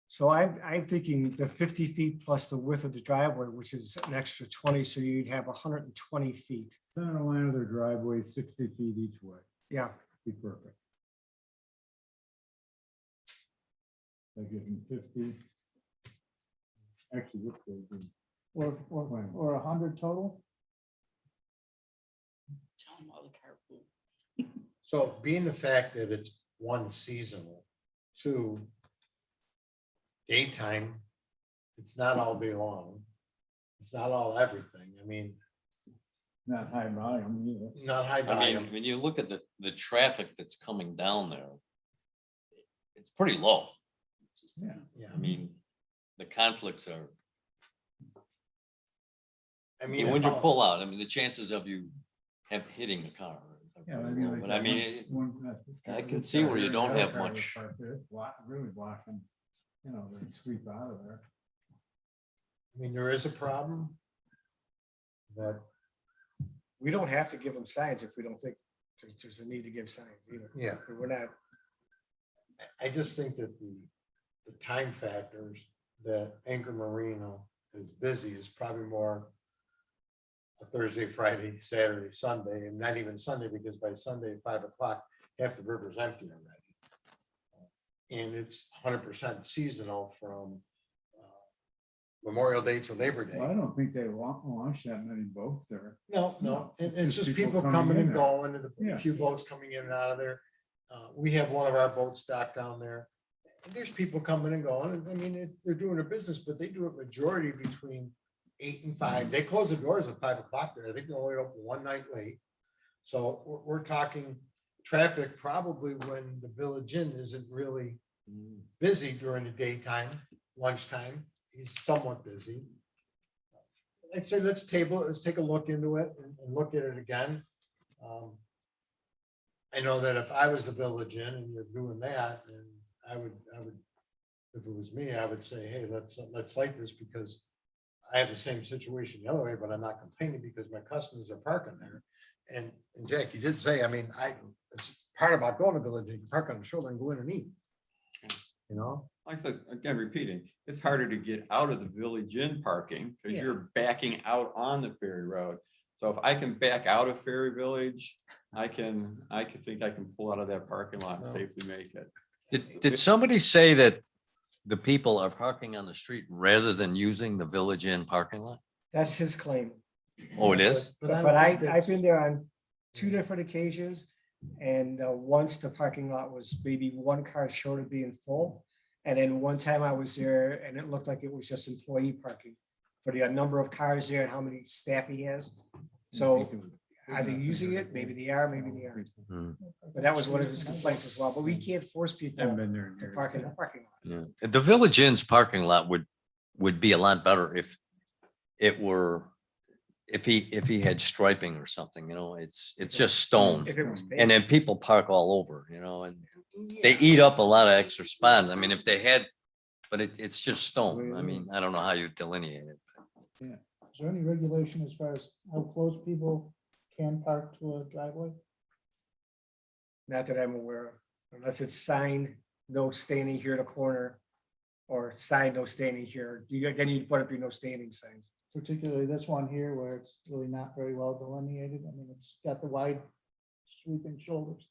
So I'm thinking the 50 feet plus the width of the driveway, which is an extra 20, so you'd have 120 feet. Center line of their driveway, 60 feet each way. Yeah, Be perfect. They give them 50. Actually, this way, then Or 100 total? Tell them all the carpool. So being the fact that it's 1 seasonal, 2 daytime, it's not all day long. It's not all everything. I mean, not high volume either. not high I volume. mean, when you look at the traffic that's coming down there, it's pretty low. Yeah. Yeah. I mean, the conflicts are, I mean, when you if- pull out, I mean, the chances of you hitting the car. are Yeah, very low. like But that I mean, this guy- I can this see guy where you here, don't the have other car was much- parked there, it's really blocking, you know, they sweep out of there. I mean, there is a problem. But we don't have to give them signs if we don't think there's a need to give signs either. yeah, We're not, I just think that the time factors that Anchor Marino is busy is probably more a Thursday, Friday, Saturday, Sunday, and not even Sunday, because by Sunday at 5 o'clock, half the river's empty already. And it's 100% seasonal from Memorial Day to Labor Well, I Day. don't think they launch that many boats there. No, it's It's just just people people coming coming in and there. going, and a Yeah. few boats coming in and out of there. We have one of our boats docked down there. And there's people coming and going, and I mean, they're doing their business, but they do it majority between 8 and 5. They close the doors at 5 o'clock there. I think they're only open one night late. So we're talking traffic probably when the Village Inn isn't really busy during the daytime, lunchtime. He's somewhat busy. I'd say let's table it, let's take a look into it and look at it again. I know that if I was the Village Inn and you're doing that, and I would, if it was me, I would say, hey, let's fight this, because I have the same situation the other way, but I'm not complaining because my customers are parking there. And Jack, you did say, I mean, it's part about going to Village Inn, you can park on the shoulder and go in and eat. You know? Like I said, again, repeating, it's harder to get out of the Village Inn parking because Yeah. you're backing out on the Ferry Road. So if I can back out of Ferry Village, I can think I can pull out of that parking lot and No. safely make it. Did somebody say that the people are parking on the street rather than using the Village Inn parking lot? That's his claim. Oh, it is? But don't I, think I've been that's- there on 2 different occasions. And once the parking lot was maybe 1 car short of being full. And then one time I was there and it looked like it was just employee parking for the number of cars there and how many staff he has. So are they using it? Maybe they are, maybe they aren't. Hmm. But that was one of his complaints as well. But we can't force people to park in the parking lot. Yeah. The Village Inn's parking lot would be a lot better if it were, if he had striping or something, you know, it's just stone. If it was And big. then people park all over, you know, and they eat up a lot of extra spots. I mean, if they had, but it's just stone. I mean, I don't know how you delineate it. Is there any regulation as far as how close people can park to a driveway? Not that I'm aware of, unless it's signed, no standing here at a corner. Or signed, no standing here. Then you'd put up your no standing signs. Particularly this one here where it's really not very well delineated. I mean, it's got the wide sweeping shoulders.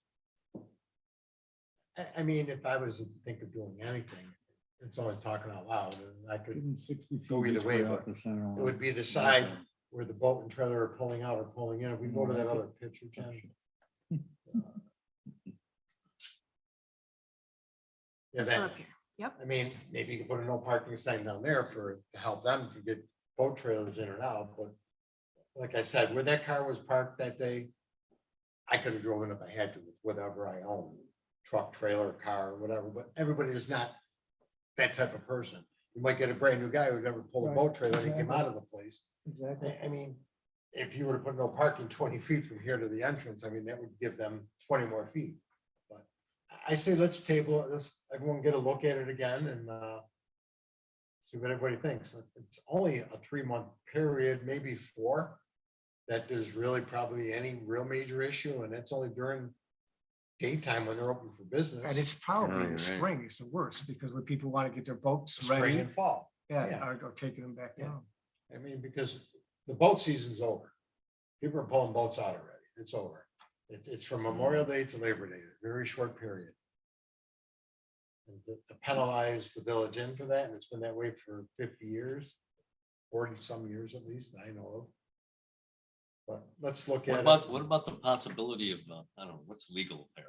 I mean, if I was to think of doing anything, it's only talking out loud, and I could, 60 feet Go either each way, off but the center it line. would be the side where the boat and trailer are pulling out or pulling in. If we go to that other picture, Jen. Yeah, This one that, up here. Yep. I mean, maybe you can put a no parking sign down there to help them to get boat trailers in and out, but like I said, where that car was parked that day, I could have driven if I had to with whatever I own, truck, trailer, car, whatever, but everybody is not that type of person. You might get a brand new guy who never pulled a boat trailer and he came out of the place. Exactly. I mean, if you were to put no parking 20 feet from here to the entrance, I mean, that would give them 20 more feet. But I say, let's table it, let's, everyone get a look at it again and see what everybody thinks. It's only a 3-month period, maybe 4, that there's really probably any real major issue, and it's only during daytime when they're open for business. And it's probably you're in right. the spring is the worst, because when people want to get their boats Spring ready, and fall. yeah, yeah. or taking them back Yeah. down. I mean, because the boat season's over. People are pulling boats out already. It's over. It's from Memorial Day to Labor Day, a very short period. And to penalize the Village Inn for that, and it's been that way for 50 years, 40 some years at least, I know of. But let's look at it. What about the possibility of, I don't know, what's legal there?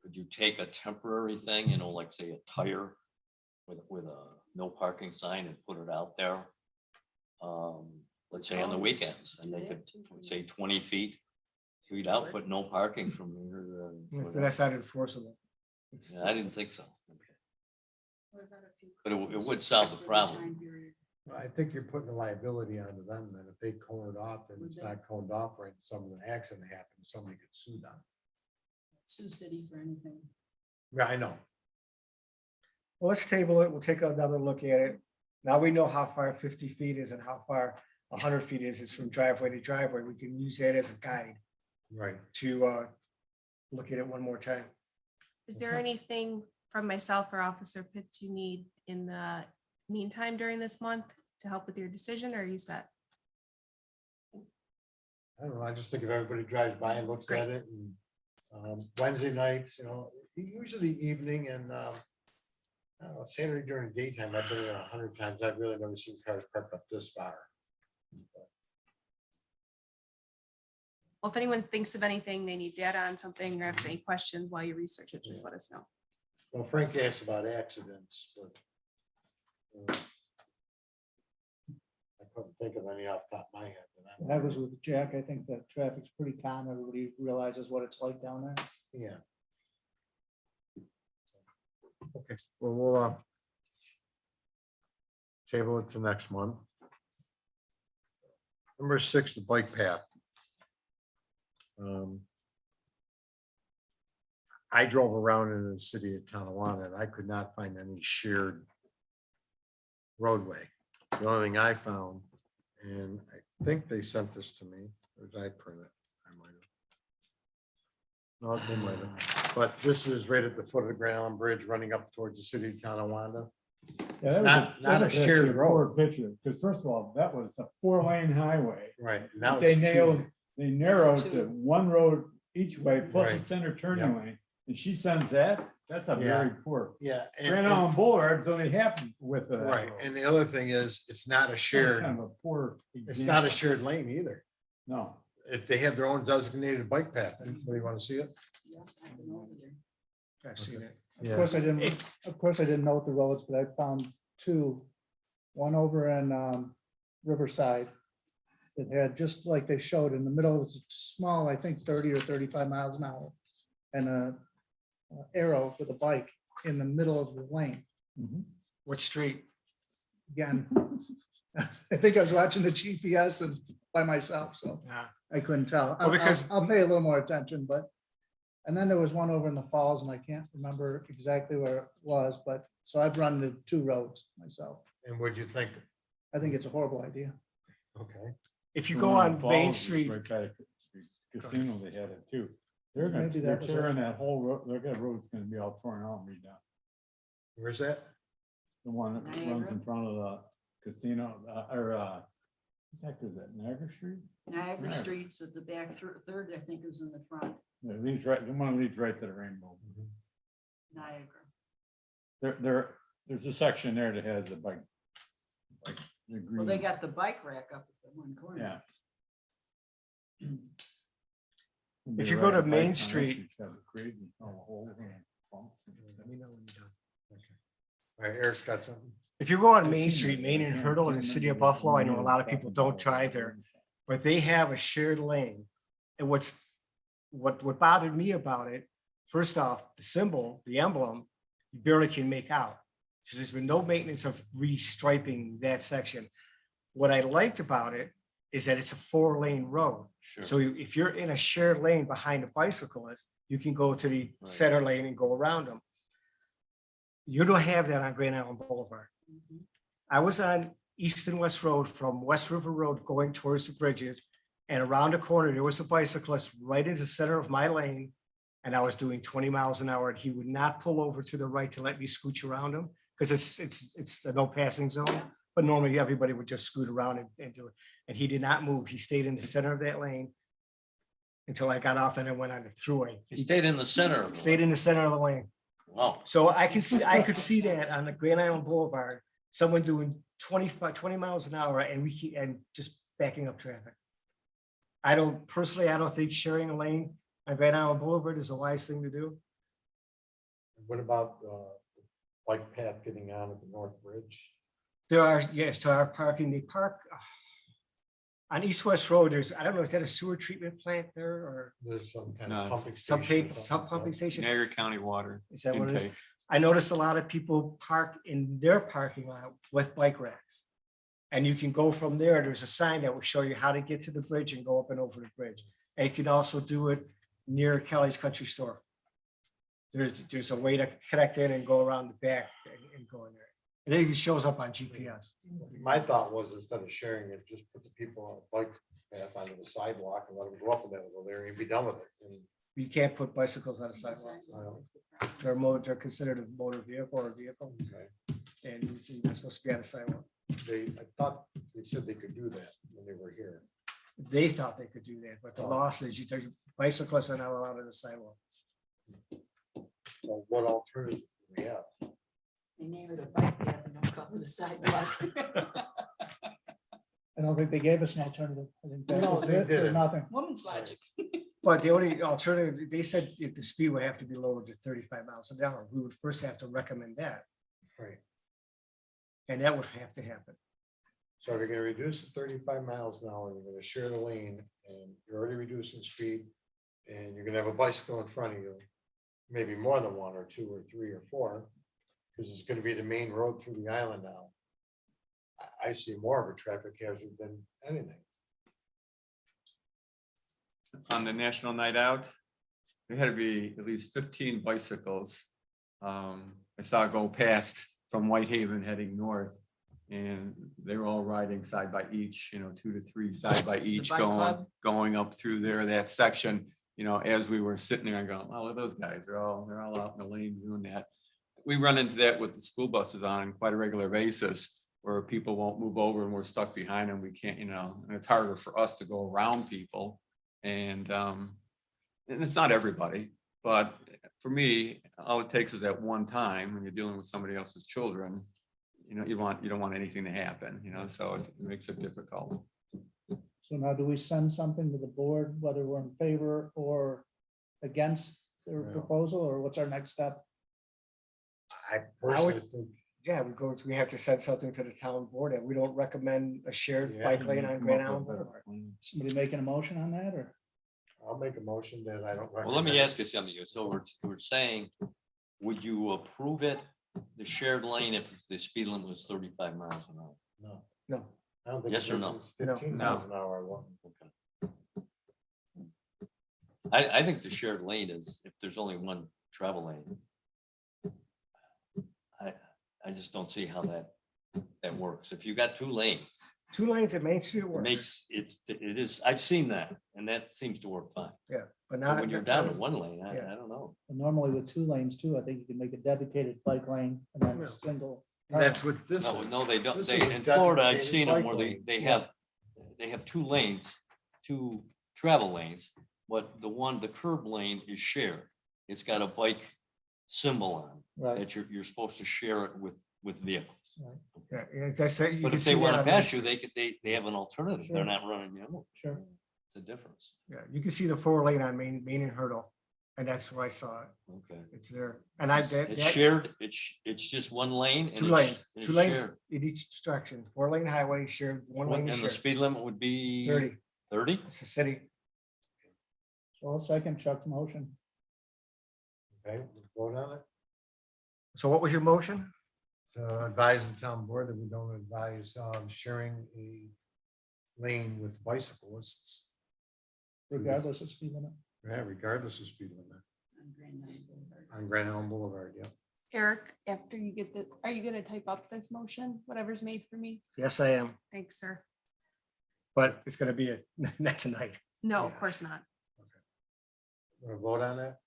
Could you take a temporary thing, you know, like say a tire with a no parking sign and put it out there? Let's say on the weekends, and they could say 20 feet out, put no parking from here to. That's not enforceable. It's- Yeah, I didn't think so. But it would solve the problem. I think you're putting the liability onto them, that if they cone it off and it's not coned off, right, some of the accident happens, somebody could sue them. Sioux City for anything. Yeah, I know. Well, let's table it. We'll take another look at it. Now we know how far 50 feet is and how far 100 feet is. It's from driveway to driveway. We can use that as a guide Right. to look at it one more time. Is there anything from myself or Officer Pitts you need in the meantime during this month to help with your decision, or use that? I don't know, I just think if everybody drives by and looks at it, and Wednesday nights, you know, usually evening and I don't know, Saturday during daytime, I've been there 100 times, I've really never seen cars parked up this far. Well, if anyone thinks of anything, they need data on something, or have any questions while you research it, just let us know. Well, Frank asked about accidents, but I couldn't think of any off the top of my head. but I was with Jack. I think that traffic's pretty calm. Everybody realizes what it's like down there. Yeah. Okay, well, we'll table it to next month. Number 6, the bike path. I drove around in the city of Tonawanda and I could not find any shared roadway. The only thing I found, and I think they sent this to me, or did I print it? I might have. No, they might have. But this is right at the foot of the Grand Island Bridge running up towards the city of Tonawanda. Yeah, that was Not that a was shared actually poor road. Picture, because first of all, that was a 4-lane highway. Right. Now They it's nailed, they narrowed Two. to one road each way plus a Right. center turning Yep. lane. And she sends that, that's a very poor. Yeah. Grand Island Boulevard's only happened with the. Right. And the other thing is, it's not a That's shared, kind of a poor. it's not a example. shared lane either. No. If they have their own designated bike path, anybody want to see it? Yeah, I've been over there. I've seen it. Of course, I didn't know the roads, but I found 2. One over in Riverside. It had, just like they showed in the middle, it was small, I think 30 or 35 miles an hour. And a arrow with a bike in the middle of the lane. Mhm. What street? Again, I think I was watching the GPS and by myself, so Yeah. I couldn't tell. Well, I'll because- I'll pay a little more attention, but. And then there was one over in the falls and I can't remember exactly where it was, but so I've run the 2 roads myself. And what'd you think? I think it's a horrible idea. Okay. If you The go one in on Falls Main is Street, right by the Casino, they had it too. They're gonna, Maybe they're that was it. tearing that whole road, that road's gonna be all torn out and redone. Where's that? The one that runs Niagara? in front of the casino, what the heck is that, Niagara Street? Niagara Niagara. Street's at the back, third, I think, is in the front, Yeah, it leads right, the one leads right to the rainbow. Niagara. There's a section there that has the bike. The Well, they green, got the bike rack up at the one corner. yeah. If you go to ride a bike Main on that, Street- it's got a crazy hole and bumps. let me know when you're done. All right, Eric's got something. If you go on I've Main seen Street, it, Main I and can't Hurdle in the city of remember Buffalo, I know a what lot of you're people talking don't drive about. there, but they have a shared lane. And what bothered me about it, first off, the symbol, the emblem, you barely can make out. So there's been no maintenance of restriping that section. What I liked about it is that it's a 4-lane road. Sure. So if you're in a shared lane behind a bicyclist, you can go to the Right. center lane and go around them. You don't have that on Grand Island Boulevard. Mhm. I was on East and West Road from West River Road going towards the bridges. And around the corner, there was a bicyclist right in the center of my lane. And I was doing 20 miles an hour and he would not pull over to the right to let me scooch around him. Because it's a no passing zone. But normally everybody would just scoot around and do it. And he did not move. He stayed in the center of that lane. Until I got off and I went on the throughway. He stayed in the center. of the Stayed in the center of the lane. Wow. So I could see that on the Grand Island Boulevard, someone doing 20 miles an hour and just backing up traffic. I don't think sharing a lane on Grand Island Boulevard is a wise thing to do. What about bike path getting on at the North Bridge? There are parking, they park on East West Road. I don't know, is that a sewer treatment plant there or There's some kind No, of pumping some station or some something, pumping station? Niagara County Water. Is that what it is? intake. I noticed a lot of people park in their parking lot with bike racks. And you can go from there. There's a sign that will show you how to get to the bridge and go up and over the bridge. And you can also do it near Kelly's Country Store. There's a way to connect in and go around the back and go in there. And it even shows up on GPS. My thought was instead of sharing it, just put the people on a bike path onto the sidewalk and let them go up in that little area and be done with it. And You can't put bicycles on the sidewalk. They're considered a motor vehicle or a vehicle. okay, And you're not supposed to be on the sidewalk. I thought they said they could do that when they were here. They thought they could do that, but the law says you take bicyclists are not allowed on the sidewalk. So what alternative do we have? They name it a bike path and don't cover the sidewalk. I don't think they gave us an alternative. I think that No, was they it or didn't. nothing. Woman's logic. But the only alternative, they said if the speed would have to be lowered to 35 miles an hour, we would first have to recommend that. Right. And that would have to happen. So if you're gonna reduce to 35 miles an hour, you're gonna share the lane, and you're already reducing speed, and you're gonna have a bicycle in front of you, maybe more than one or two or three or four, because it's gonna be the main road through the island now. I see more of a traffic hazard than anything. On the National Night Out, there had to be at least 15 bicycles. I saw go past from Whitehaven heading north. And they were all riding side by each, 2 to 3 side by each, bike club? going up through there, that section. As we were sitting there, I go, oh, look at those guys, they're all out in the lane doing that. We run into that with the school buses on quite a regular basis, where people won't move over and we're stuck behind them. We can't, and it's harder for us to go around people. And it's not everybody, but for me, all it takes is that one time when you're dealing with somebody else's children. You don't want anything to happen, so it makes it difficult. So now do we send something to the board, whether we're in favor or against their Yeah. proposal, or what's our next step? I personally think, Yeah, we have to send something to the town board that we don't recommend a shared Yeah, bike lane on come Grand up Island with a Boulevard. Somebody making a motion on that, or? I'll make a motion that I don't. Well, let me recommend. ask you something. So we're saying, would you approve it, the shared lane, if the speed limit was 35 miles an hour? No, No, I don't think. Yes or no? it's 15 miles an hour. I want. I think the shared lane is, if there's only one travel lane. I just don't see how that works. If you got 2 lanes, 2 lanes at Main Street it works. makes, it is, I've seen that, and that seems to work fine. Yeah, but But not. when you're down to 1 lane, Yeah. I don't know. Normally with 2 lanes too, I think you can make a dedicated bike lane and then Yeah. a single. That's what this No, is. no, they don't. This They, is a in Florida, I've dedicated seen them bike where lane. they have 2 lanes, 2 travel lanes, but the curb lane is shared. It's got a bike symbol on Right. that you're supposed to share it with vehicles. Yeah, that's, you But can if see they that want to on Main pass you, Street. they have an alternative. Sure. They're not running the other. Sure. It's a difference. Yeah, you can see the 4 lane on Main and Hurdle. And that's where I saw it. Okay. It's there. And I did. It's shared, it's just 1 lane. and 2 it's- lanes, and 2 it's lanes shared. in each direction, 4 lane highway shared, 1 lane And is the shared. speed limit would be 30, 30? it's a city. So I'll second Chuck's motion. Okay, vote on it. So what was your motion? To advise the town board that we don't advise sharing a lane with bicyclists. Regardless of speed limit. Yeah, regardless of speed limit on Grand Island Boulevard. on Grand Island Boulevard, yeah. Eric, after you get the, are you gonna type up this motion, whatever's made for me? Yes, I am, Thanks, sir. but it's gonna be not tonight. No, Yeah. of course not. Want to vote on that?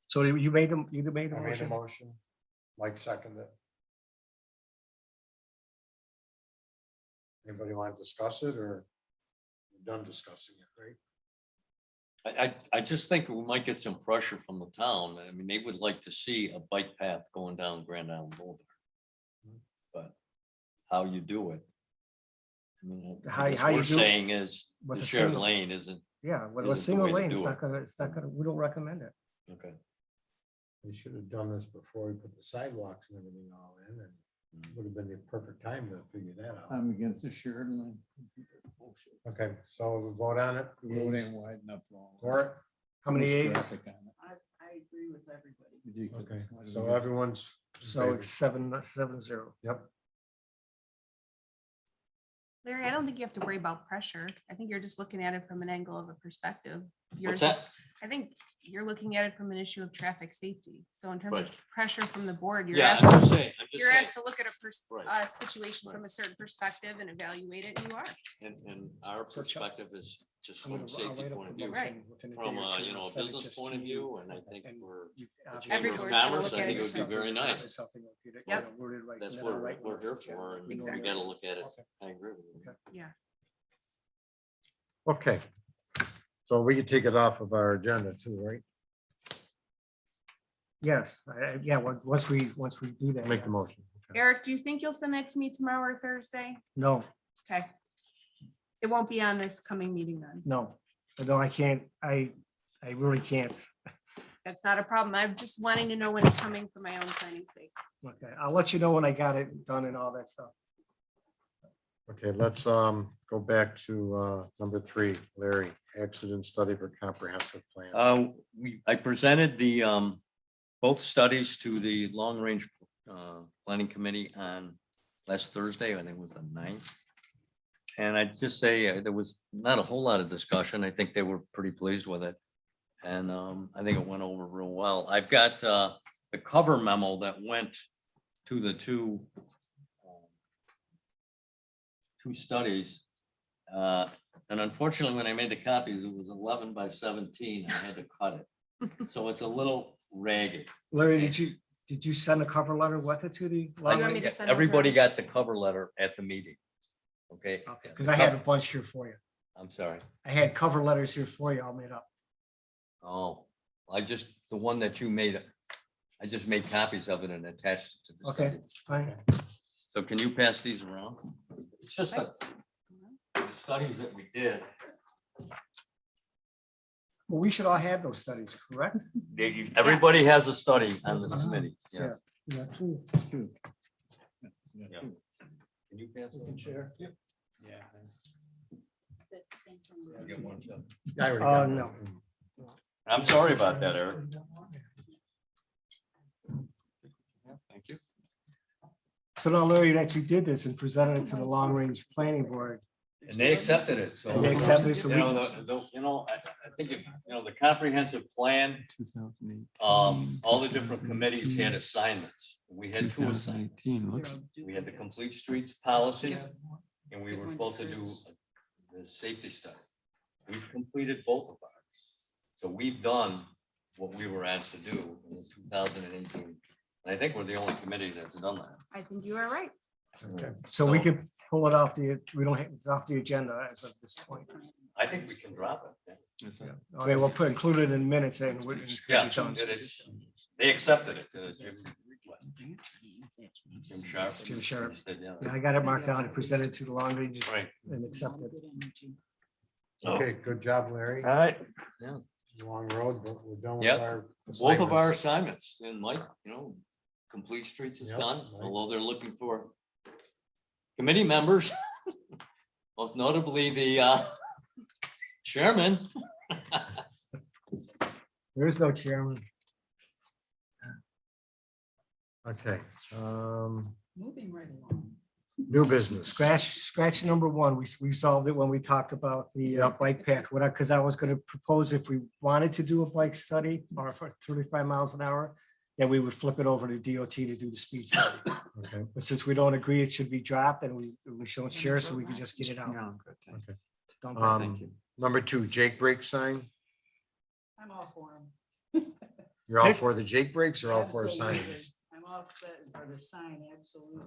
So you made the I made a motion? motion. Mike seconded it. Anybody want to discuss it, or we're done discussing it, right? I just think we might get some pressure from the town. I mean, they would like to see a bike path going down Grand Island Boulevard. But how you do it? I mean, How- I guess how you we're do it saying is with the a shared single- lane isn't, Yeah, with a isn't the single way to lane, do it's not gonna, we don't recommend it. okay. We should have done this before we put the sidewalks and everything all in, and would have been the perfect time to figure that out. I'm against the shared lane. Okay, so we vote on it. The road ain't wide enough for all. Or, How many There's A's? traffic on it. I agree with everybody. Ridiculous. okay, so everyone's. in So favor. it's 7-0. Yep, Larry, I don't think you have to worry about pressure. I think you're just looking at it from an angle of a perspective. What's Yours, that? I think you're looking at it from an issue of traffic safety. So in terms of Right. pressure from the board, you're Yeah, asked, I'm just saying, you're asked to look at a Right. situation Right. from a certain perspective and evaluate it, and you are. and our So, Chuck, perspective is just I'm from gonna- a I'll safety write up point of a view. Right. motion within a From day or a, two, you know, I'll a send it business just point to of you, view, and I think and we're, you- Everywhere for it's gonna commerce, look I at think it it would be yourself. very nice. Something like you Yep. worded right, That's and then I'll what write we're one here chat. for, and we Exactly. gotta look at it. Okay. I agree with you. Okay. Yeah. okay. So we can take it off of our agenda too, right? Yes, yeah, once we do that. Make yeah. the motion. Okay. Eric, do you think you'll send that to me tomorrow or Thursday? No, Okay. It won't be on this coming meeting then. no, No, I can't, I really can't. That's not a problem. I'm just wanting to know when it's coming for my own planning sake. Okay, I'll let you know when I got it done and all that stuff. Okay, let's go back to number 3, Larry, accident study for comprehensive plan. I presented the, both studies to the long range planning committee on last Thursday, I think it was the 9th. And I'd just say there was not a whole lot of discussion. I think they were pretty pleased with it. And I think it went over real well. I've got the cover memo that went to the two studies. And unfortunately, when I made the copies, it was 11 by 17. I had to cut it. So it's a little ragged. Larry, did you send a cover letter with it to the? you want me to send those Everybody around? got the cover letter at the meeting. Okay. Okay, because I had a bunch here for you. I'm sorry. I had cover letters here for you all made up. Oh, the one that you made, I just made copies of it and attached it to the Okay. study. Fine. So can you pass these around? It's just the studies that we did. Well, we should all have those studies, correct? Everybody has a study on this committee. Yeah. Yeah, true. Can you pass it? Share. Yeah. I'll get one, Chuck. I already got No. one. I'm sorry about that, Eric. Yeah, thank you. So now Larry actually did this and presented it to the long range planning board. And they accepted it, so. They accepted it, so You we- know, I think, the comprehensive plan, all the different committees had assignments. We had 2 assignments. We had the complete streets policy, and we were supposed to do the safety study. We've completed both of ours. So we've done what we were asked to do in 2018. And I think we're the only committee that's done that. I think you are right. Okay. So we could pull it off we don't, it's off the agenda as of this point. I think we can drop it. Yeah. Okay, we'll include it in minutes and. Yeah, they accepted it. Jim Sharp. Jim Sharp. said, yeah. Yeah, I got it marked down and presented to the long range Right. and accepted. Okay, good job, Larry. All right. Long road, but we're done with Yep. our. Both of our assignments. assignments, and Mike, complete streets is Yep, done, Mike. although they're looking for committee members, most notably the chairman. There is no chairman. Okay, Moving right along. new business. Scratch number 1, we solved it when we talked about the bike path, because I was gonna propose if we wanted to do a bike study or for 35 miles an hour, then we would flip it over to DOT to do the speed study. Okay, But since we don't agree, it should be dropped and we don't share, so we can just get it out. okay. Don't- Number 2, Jake brake sign. I'm all for them. You're all Dick- for the Jake brakes or all for Absolutely. signs? I'm all set for the sign, absolutely.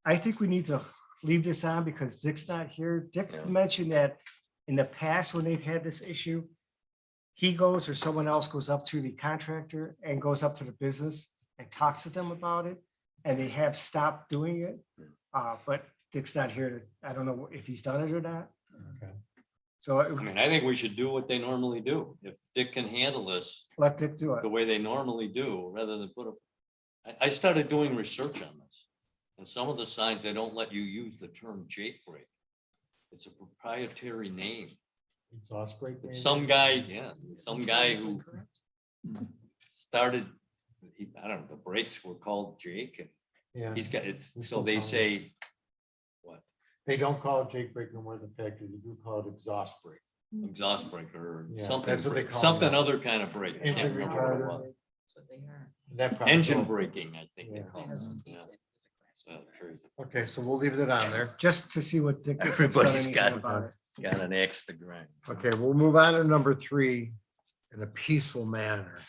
I think we need to leave this on because Dick's not here. Dick Yeah. mentioned that in the past, when they've had this issue, he goes or someone else goes up to the contractor and goes up to the business and talks to them about it. And they have stopped doing it. But Dick's not here to, I don't know if he's done it or not. Okay. So I mean, I think we should do what they normally do. If Dick can handle this let Dick do the it. way they normally do, rather than put up. I started doing research on this. And some of the signs, they don't let you use the term Jake brake. It's a proprietary name. Exhaust brake. maybe? Some guy who started, I don't know, the brakes were called Jake. And Yeah, he's got, We so still they call it- say, what, they don't call it Jake brake no more than factory. They do call it exhaust brake. exhaust brake or Yeah, something, that's what they call it something now. other kind of brake. I can't Engine remember what it retarder. was. That's what they are. That probably Engine goes- braking, I think they Yeah. call My it. husband Yeah. thinks it is a class Oh, one. crazy. Okay, so we'll leave it on there. Just to see what Dick. if he's done Everybody's anything got- about it. Got an axe to grind. Okay, we'll move on to number 3 in a peaceful manner.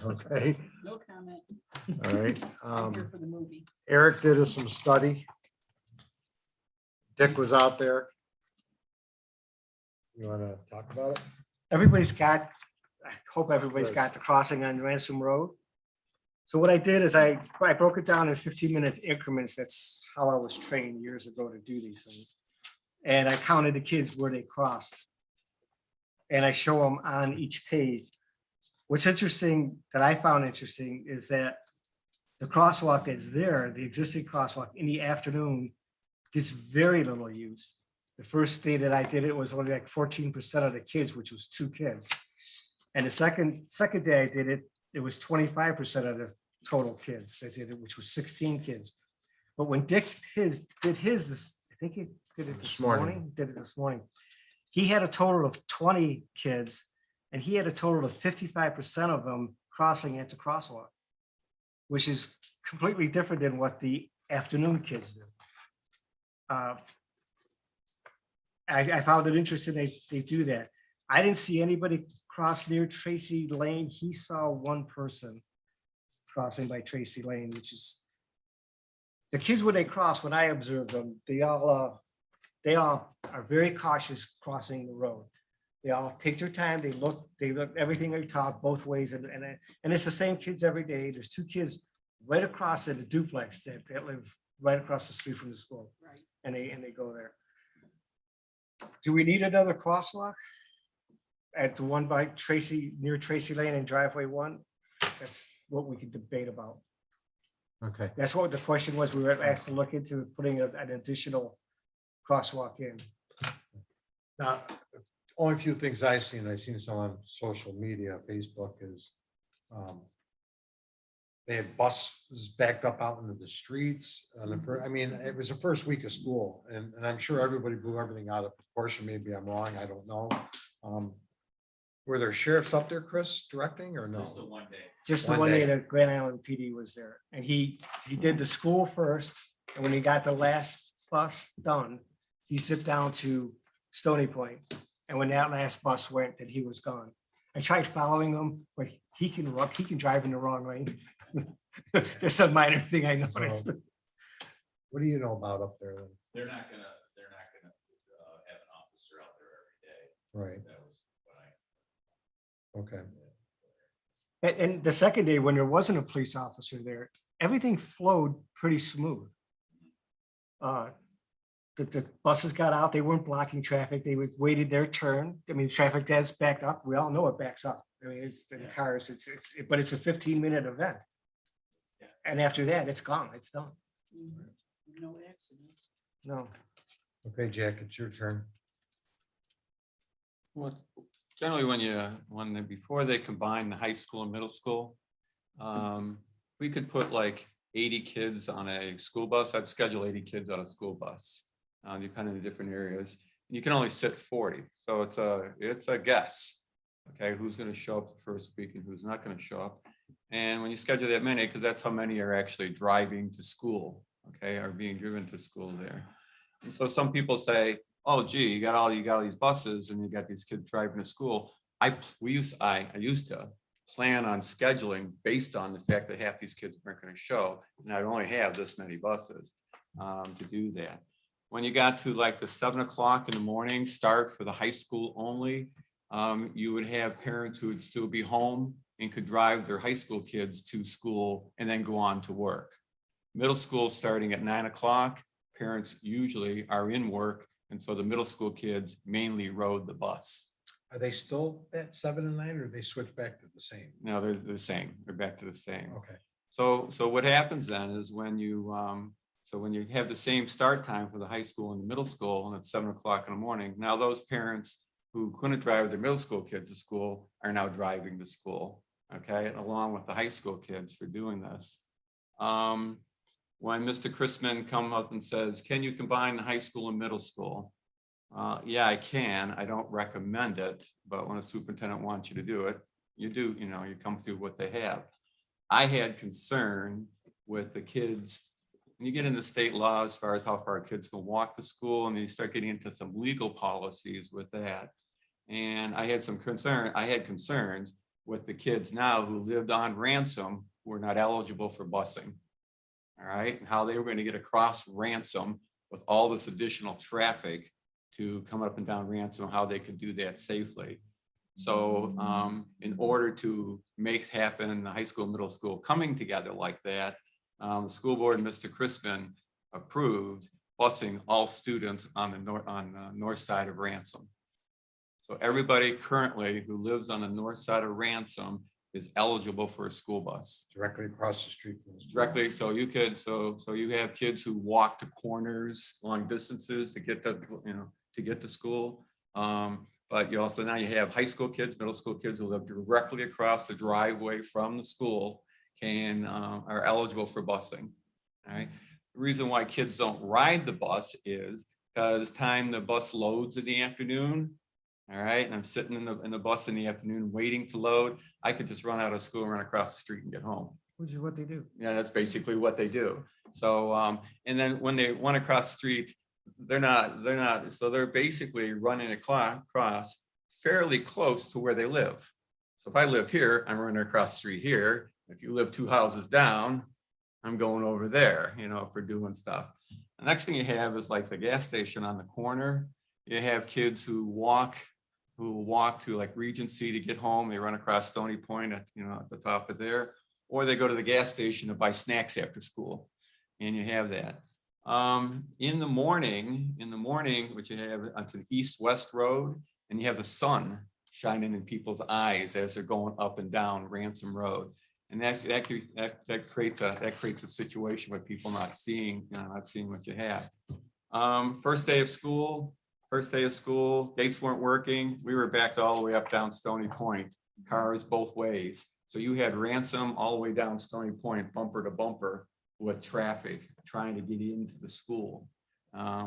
Okay, No comment. all right. I'm here for the movie. Eric did us some study. Dick was out there. You want to talk about it? Everybody's got, I hope everybody's got the crossing on Ransom Road. So what I did is I broke it down in 15-minute increments. That's how I was trained years ago to do these things. And I counted the kids where they crossed. and I show them on each page. What's interesting, that I found interesting, is that the crosswalk that's there, the existing crosswalk in the afternoon, gets very little use. The first day that I did it was only like 14% of the kids, which was 2 kids. And the second day I did it, it was 25% of the total kids that did it, which was 16 kids. But when Dick did his, I think he did it this morning, he had a total of 20 kids, and he had a total of 55% of them crossing at the crosswalk, which is completely different than what the afternoon kids do. I found it interesting they do that. I didn't see anybody cross near Tracy Lane. He saw one person crossing by Tracy Lane, which is, the kids when they cross, when I observed them, they all are very cautious crossing the road. They all take their time, they look everything they taught both ways, and it's the same kids every day. There's 2 kids right across at the duplex that live right across the street from the school. Right. And they go there. Do we need another crosswalk at the one by Tracy, near Tracy Lane and driveway 1? That's what we could debate about. Okay, That's what the question was. We were asked to look into putting an additional crosswalk in. now, only few things I've seen some on social media, Facebook, is they had buses backed up out into the streets. I mean, it was the first week of school, and I'm sure everybody blew everything out of proportion. Maybe I'm wrong, I don't know. Were there sheriffs up there, Chris, directing, or no? Just the one day. Just the One one day day. that Grand Island PD was there, and he did the school first, and when he got the last bus done, he sit down to Stony Point, and when that last bus went, then he was gone. I tried following him, but he can drive in the wrong lane. There's some minor thing I noticed. What do you know about up there? Then? They're not gonna have an officer out there every day. Right, That was what I. okay. And the second day, when there wasn't a police officer there, everything flowed pretty smooth. The buses got out, they weren't blocking traffic, they waited their turn. I mean, traffic that's backed up, we all know it backs up. I mean, it's in the cars, but it's a 15-minute event. Yeah. And after that, it's gone, it's done. No accidents. No. Okay, Jack, it's your turn. Well, generally, before they combine the high school and middle school, we could put like 80 kids on a school bus. I'd schedule 80 kids on a school bus, depending on the different areas. You can only sit 40, so it's a guess. Okay, who's going to show up the first week and who's not going to show up? And when you schedule that many, because that's how many are actually driving to school, okay, are being driven to school there. And so some people say, oh, gee, you got all these buses and you got these kids driving to school. I used to plan on scheduling based on the fact that half these kids weren't going to show, and I'd only have this many buses to do that. When you got to like the 7 o'clock in the morning start for the high school only, you would have parents who would still be home and could drive their high school kids to school and then go on to work. Middle school starting at 9 o'clock, parents usually are in work, and so the middle school kids mainly rode the bus. Are they still at 7 and 9, or they switch back to the same? No, they're the same. They're back to the same. Okay, So what happens then is when you have the same start time for the high school and the middle school, and it's 7 o'clock in the morning, now those parents who couldn't drive their middle school kids to school are now driving to school, okay, and along with the high school kids for doing this. When Mr. Chrisman come up and says, can you combine the high school and middle school? Yeah, I can. I don't recommend it, but when a superintendent wants you to do it, you do, you come through what they have. I had concern with the kids. When you get into state law as far as how far kids can walk to school, and then you start getting into some legal policies with that. And I had concerns with the kids now who lived on Ransom, who were not eligible for busing. All right, and how they were going to get across Ransom with all this additional traffic to come up and down Ransom, how they could do that safely. So in order to make happen the high school, middle school coming together like that, the school board and Mr. Crispin approved busing all students on the north side of Ransom. So everybody currently who lives on the north side of Ransom is eligible for a school bus. Directly across the street from the school. Directly, so you could, so you have kids who walk to corners, long distances to get to, to get to school. But you also, now you have high school kids, middle school kids who live directly across the driveway from the school are eligible for busing. All right. The reason why kids don't ride the bus is because time the bus loads in the afternoon. All right, and I'm sitting in the bus in the afternoon waiting to load. I could just run out of school and run across the street and get home. Which is what they do. Yeah, that's basically what they do. So, and then when they run across the street, they're not, so they're basically running across fairly close to where they live. So if I live here, I'm running across the street here. If you live 2 houses down, I'm going over there, for doing stuff. The next thing you have is like the gas station on the corner. You have kids who walk to like Regency to get home. They run across Stony Point at the top of there, or they go to the gas station to buy snacks after school. And you have that. In the morning, what you have, it's an east-west road, and you have the sun shining in people's eyes as they're going up and down Ransom Road. And that creates a situation with people not seeing what you have. First day of school, gates weren't working. We were backed all the way up down Stony Point, cars both ways. So you had Ransom all the way down Stony Point, bumper to bumper with traffic trying to get into the school.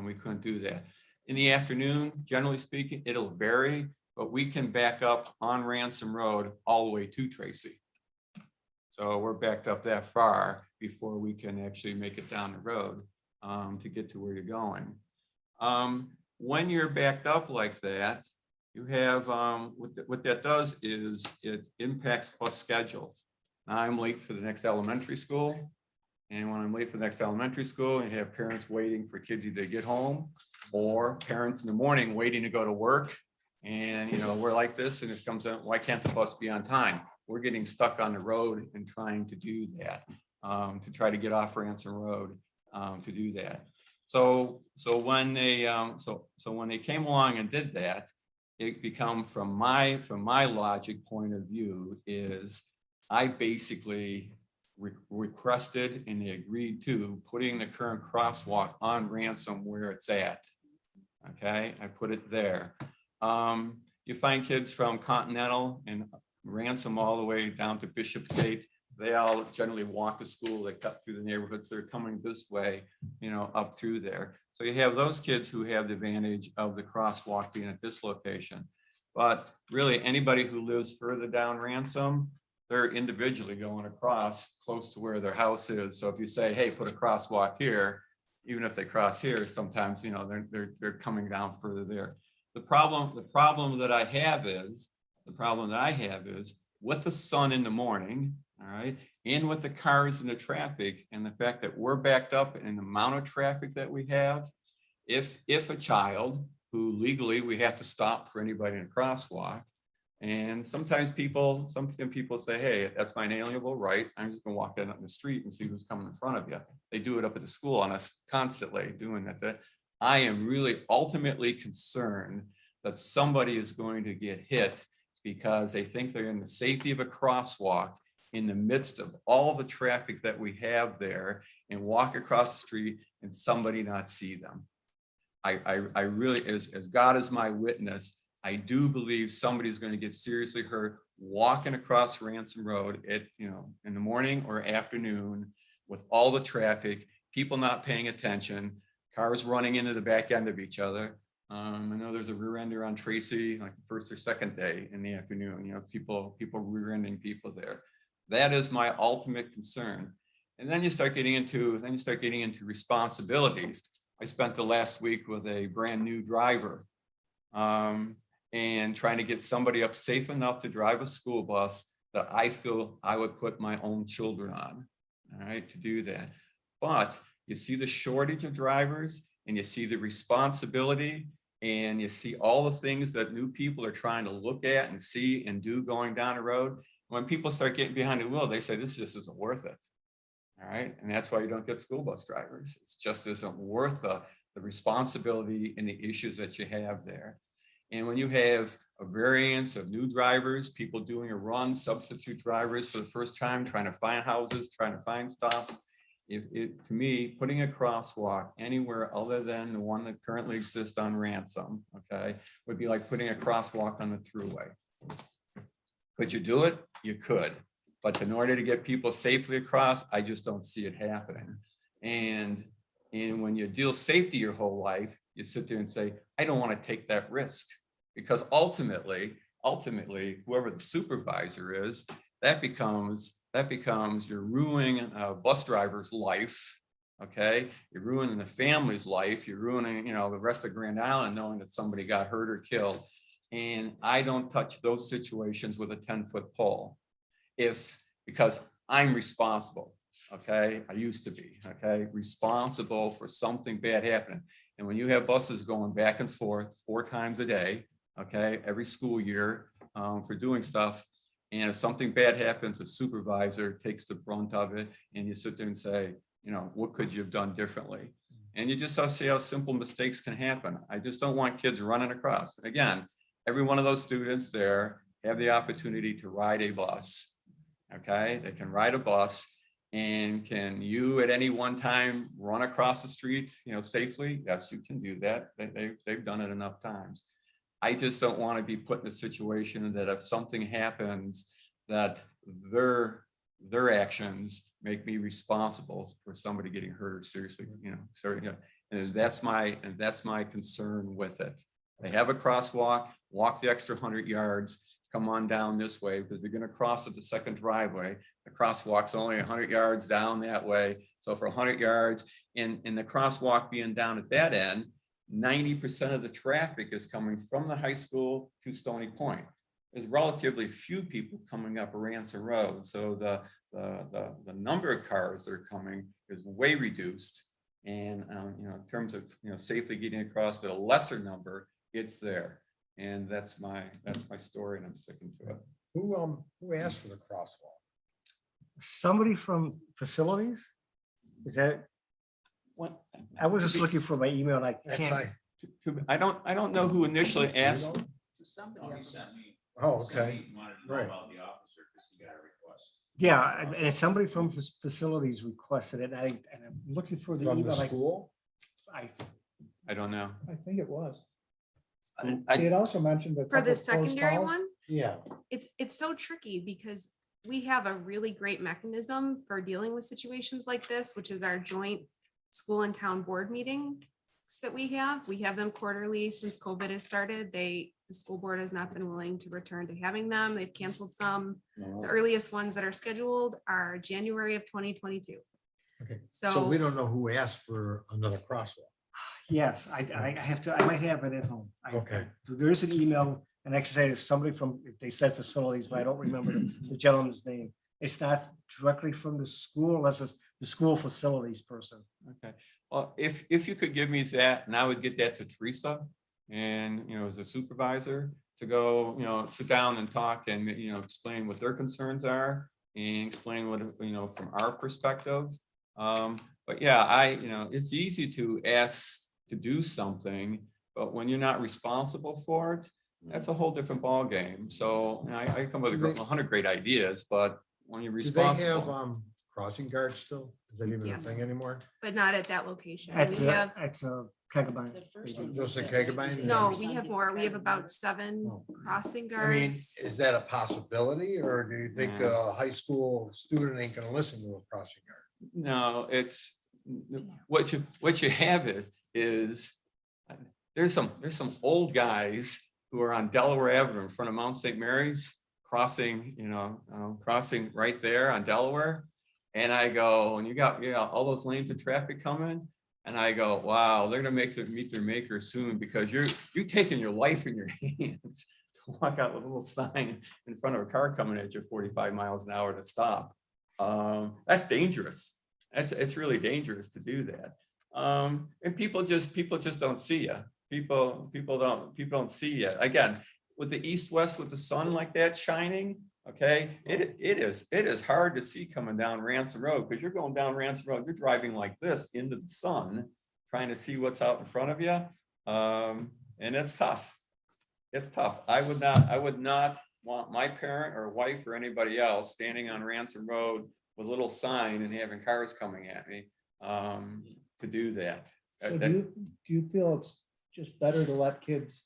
We couldn't do that. In the afternoon, generally speaking, it'll vary, but we can back up on Ransom Road all the way to Tracy. So we're backed up that far before we can actually make it down the road to get to where you're going. When you're backed up like that, you have, what that does is it impacts bus schedules. Now I'm late for the next elementary school. And when I'm late for the next elementary school, you have parents waiting for kids either to get home or parents in the morning waiting to go to work. And, we're like this and it comes out, why can't the bus be on time? We're getting stuck on the road and trying to do that, to try to get off Ransom Road to do that. So when they came along and did that, it become from my logic point of view is I basically requested and they agreed to putting the current crosswalk on Ransom where it's at. Okay, I put it there. You find kids from Continental and Ransom all the way down to Bishopsgate. They all generally walk to school. They cut through the neighborhoods. They're coming this way, up through there. So you have those kids who have the advantage of the crosswalk being at this location. But really anybody who lives further down Ransom, they're individually going across close to where their house is. So if you say, hey, put a crosswalk here, even if they cross here, sometimes, they're coming down further there. The problem that I have is with the sun in the morning, all right, and with the cars and the traffic and the fact that we're backed up and the amount of traffic that we have, if a child who legally we have to stop for anybody in a crosswalk, and sometimes people say, hey, that's my inalienable right. I'm just gonna walk down on the street and see who's coming in front of you. They do it up at the school on us constantly doing that. I am really ultimately concerned that somebody is going to get hit because they think they're in the safety of a crosswalk in the midst of all the traffic that we have there and walk across the street and somebody not see them. I really, as God is my witness, I do believe somebody's going to get seriously hurt walking across Ransom Road at, in the morning or afternoon with all the traffic, people not paying attention, cars running into the back end of each other. I know there's a rear ender on Tracy, like the first or second day in the afternoon, people rear ending people there. That is my ultimate concern. And then you start getting into responsibilities. I spent the last week with a brand new driver and trying to get somebody up safe enough to drive a school bus that I feel I would put my own children on, all right, to do that. But you see the shortage of drivers and you see the responsibility and you see all the things that new people are trying to look at and see and do going down the road. When people start getting behind the wheel, they say, this just isn't worth it. All right. And that's why you don't get school bus drivers. It just isn't worth the responsibility and the issues that you have there. And when you have a variance of new drivers, people doing a run, substitute drivers for the first time, trying to find houses, trying to find stops. To me, putting a crosswalk anywhere other than the one that currently exists on Ransom, okay, would be like putting a crosswalk on the thruway. Could you do it? You could, but in order to get people safely across, I just don't see it happening. And when you deal safety your whole life, you sit there and say, I don't want to take that risk, because ultimately, whoever the supervisor is, that becomes you're ruining a bus driver's life. Okay, you're ruining the family's life. You're ruining, the rest of Grand Island, knowing that somebody got hurt or killed. And I don't touch those situations with a 10-foot pole, because I'm responsible. Okay, I used to be, okay, responsible for something bad happening. And when you have buses going back and forth 4 times a day, okay, every school year, for doing stuff, and if something bad happens, a supervisor takes the brunt of it, and you sit there and say, what could you have done differently? And you just have to see how simple mistakes can happen. I just don't want kids running across. Again, every one of those students there have the opportunity to ride a bus. Okay, they can ride a bus. And can you at any one time run across the street, safely? Yes, you can do that. They've done it enough times. I just don't want to be put in a situation that if something happens, that their actions make me responsible for somebody getting hurt or seriously, and that's my concern with it. They have a crosswalk, walk the extra 100 yards, come on down this way, because they're going to cross at the second driveway. The crosswalk's only 100 yards down that way. So for 100 yards, in the crosswalk being down at that end, 90% of the traffic is coming from the high school to Stony Point. There's relatively few people coming up Ransom Road. So the number of cars that are coming is way reduced. And in terms of safely getting across, but a lesser number, it's there. And that's my story, and I'm sticking to it. Who asked for the crosswalk? Somebody from facilities? Is that? What? I was just looking for my email and I That's can't. right. I don't know who initially asked. Somebody Oh, he else. sent me. Oh, he sent okay. me, he wanted to know Right. about the officer because he got a request. Yeah, and somebody from facilities requested it. And I'm looking for the From the email. school? I don't know. I think it was. I- He had also mentioned. a For couple the of close secondary calls. one, Yeah. it's so tricky because we have a really great mechanism for dealing with situations like this, which is our joint school and town board meetings that we have. We have them quarterly since COVID has started. The school board has not been willing to return to having them. They've canceled some. The earliest ones that are scheduled are January of 2022. Okay. So So we don't know who asked for another crosswalk. Yes, I have to, I might have it at home. Okay. So there is an email, and I can say if somebody from, they said facilities, but I don't remember the gentleman's name. It's not directly from the school unless it's the school facilities person. Okay. Well, if you could give me that, and I would get that to Teresa, and as a supervisor, to go, sit down and talk and explain what their concerns are and explain what from our perspective. But yeah, it's easy to ask to do something, but when you're not responsible for it, that's a whole different ball game. So I come with 100 great ideas, but when you're Do they have responsible. crossing guards still? Is that even a Yes. thing anymore? but not at that location. At We have, a Kegabine. The first one Just a was Kegabine? no, Some we have people more. We have tried about to- 7 Oh. crossing I mean, guards. is that a possibility, or do you think Yeah. a high school student ain't gonna listen to a crossing guard? No, it's what you have is there's some old guys who are on Delaware Avenue in front of Mount St. Mary's crossing, crossing right there on Delaware. And I go, and you got all those lanes of traffic coming. And I go, wow, they're gonna meet their maker soon, because you're taking your life in your hands to walk out with a little sign in front of a car coming at you 45 miles an hour to stop. That's dangerous. It's really dangerous to do that. And people just don't see you. People don't see you. Again, with the east-west, with the sun like that shining, okay, it is hard to see coming down Ransom Road, because you're going down Ransom Road, you're driving like this into the sun, trying to see what's out in front of you. And it's tough. it's tough. I would not want my parent or wife or anybody else standing on Ransom Road with a little sign and having cars coming at me to do that. So do you feel it's just better to let kids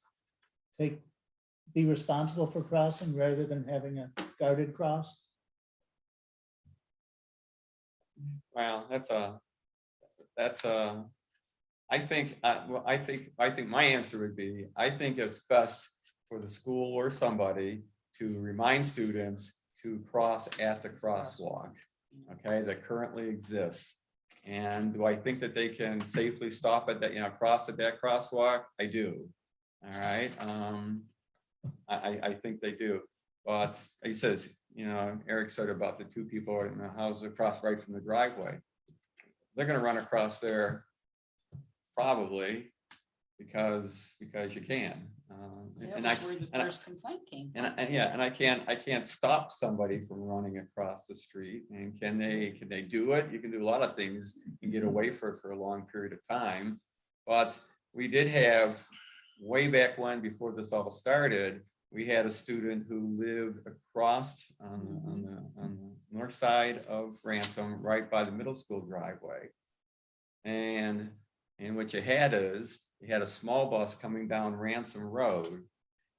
be responsible for crossing rather than having a guarded cross? Well, I think my answer would be, I think it's best for the school or somebody to remind students to cross at the crosswalk, okay, that currently exists. And do I think that they can safely stop at that, cross at that crosswalk? I do. All right. I think they do. But he says, Eric said about the two people in the house across right from the driveway. They're going to run across there probably because you can. That was where the first complaint came from. And I can't stop somebody from running across the street. And can they do it? You can do a lot of things and get away for a long period of time. But we did have, way back when, before this all started, we had a student who lived across on the north side of Ransom, right by the middle school driveway. And what you had is, you had a small bus coming down Ransom Road.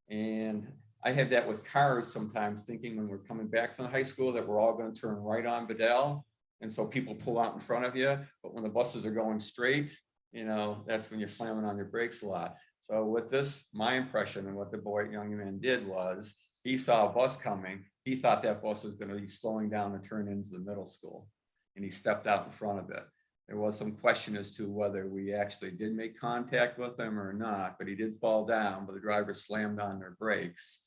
And I have that with cars sometimes, thinking when we're coming back from the high school that we're all going to turn right on Bedell. And so people pull out in front of you, but when the buses are going straight, that's when you're slamming on your brakes a lot. So with this, my impression and what the young man did was, he saw a bus coming. He thought that bus was going to be slowing down and turn into the middle school. And he stepped out in front of it. There was some question as to whether we actually did make contact with him or not, but he did fall down, but the driver slammed on their brakes.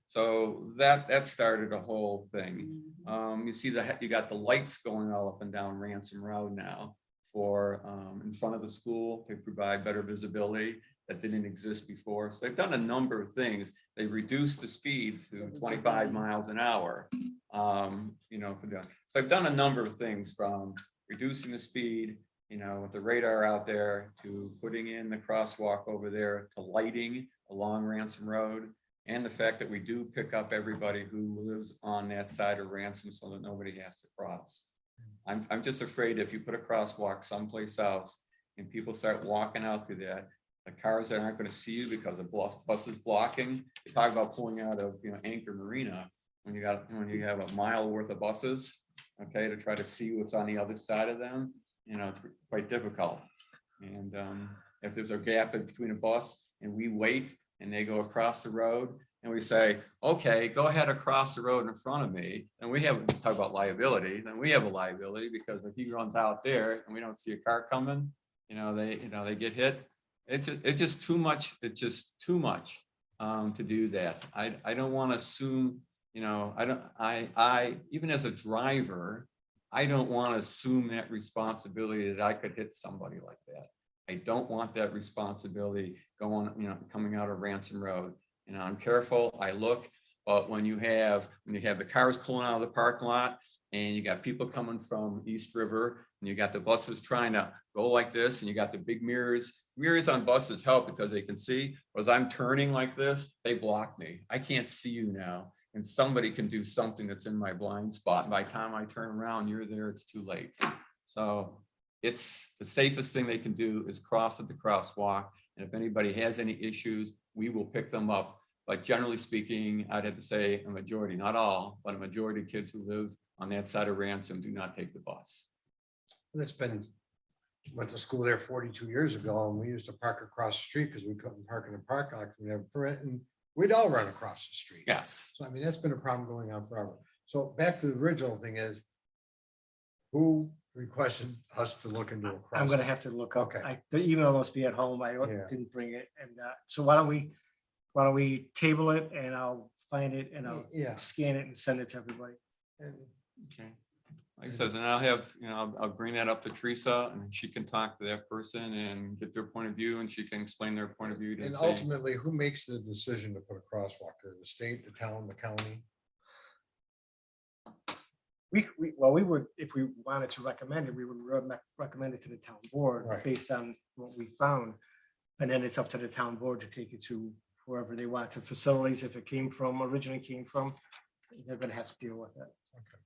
So that started a whole thing. You see you got the lights going all up and down Ransom Road now for in front of the school to provide better visibility that didn't exist before. So they've done a number of things. They reduced the speed to 25 miles an hour. So I've done a number of things, from reducing the speed, with the radar out there, to putting in the crosswalk over there, to lighting along Ransom Road, and the fact that we do pick up everybody who lives on that side of Ransom so that nobody has to cross. I'm just afraid if you put a crosswalk someplace else and people start walking out through that, the cars that aren't going to see you because the bus is blocking. You talk about pulling out of Anchor Marina when you have a mile worth of buses, okay, to try to see what's on the other side of them. It's quite difficult. And if there's a gap in between a bus and we wait and they go across the road and we say, okay, go ahead across the road in front of me, and we have to talk about liability, then we have a liability, because if he runs out there and we don't see a car coming, they get hit. It's just too much. It's just too much to do that. I don't want to assume, I even as a driver, I don't want to assume that responsibility that I could hit somebody like that. I don't want that responsibility coming out of Ransom Road. I'm careful, I look, but when you have the cars pulling out of the parking lot and you got people coming from East River and you got the buses trying to go like this and you got the big mirrors on buses help because they can see, but as I'm turning like this, they block me. I can't see you now. And somebody can do something that's in my blind spot. By the time I turn around, you're there, it's too late. So it's the safest thing they can do is cross at the crosswalk. And if anybody has any issues, we will pick them up. But generally speaking, I'd have to say a majority, not all, but a majority of kids who live on that side of Ransom do not take the bus. Went to school there 42 years ago, and we used to park across the street because we couldn't park in the parking lot. We have a permit, and we'd all run across the street. Yes. So that's been a problem going on forever. So back to the original thing is, who requested us to look into a crosswalk? I'm gonna have to look up. Okay. The email must be at home. I Yeah. didn't bring it. And so why don't we table it, and I'll find it and I'll scan it and send it to everybody. Okay. Like I said, and I'll have, I'll bring that up to Teresa and she can talk to that person and get their point of view, and she can explain their point of view to And say, ultimately, who makes the decision to put a crosswalk there? The state, the town, the county? We would, if we wanted to recommend it, we would recommend it to the town board Right. based on what we found. And then it's up to the town board to take it to wherever they want to facilities, if it originally came from, they're gonna have to deal with it.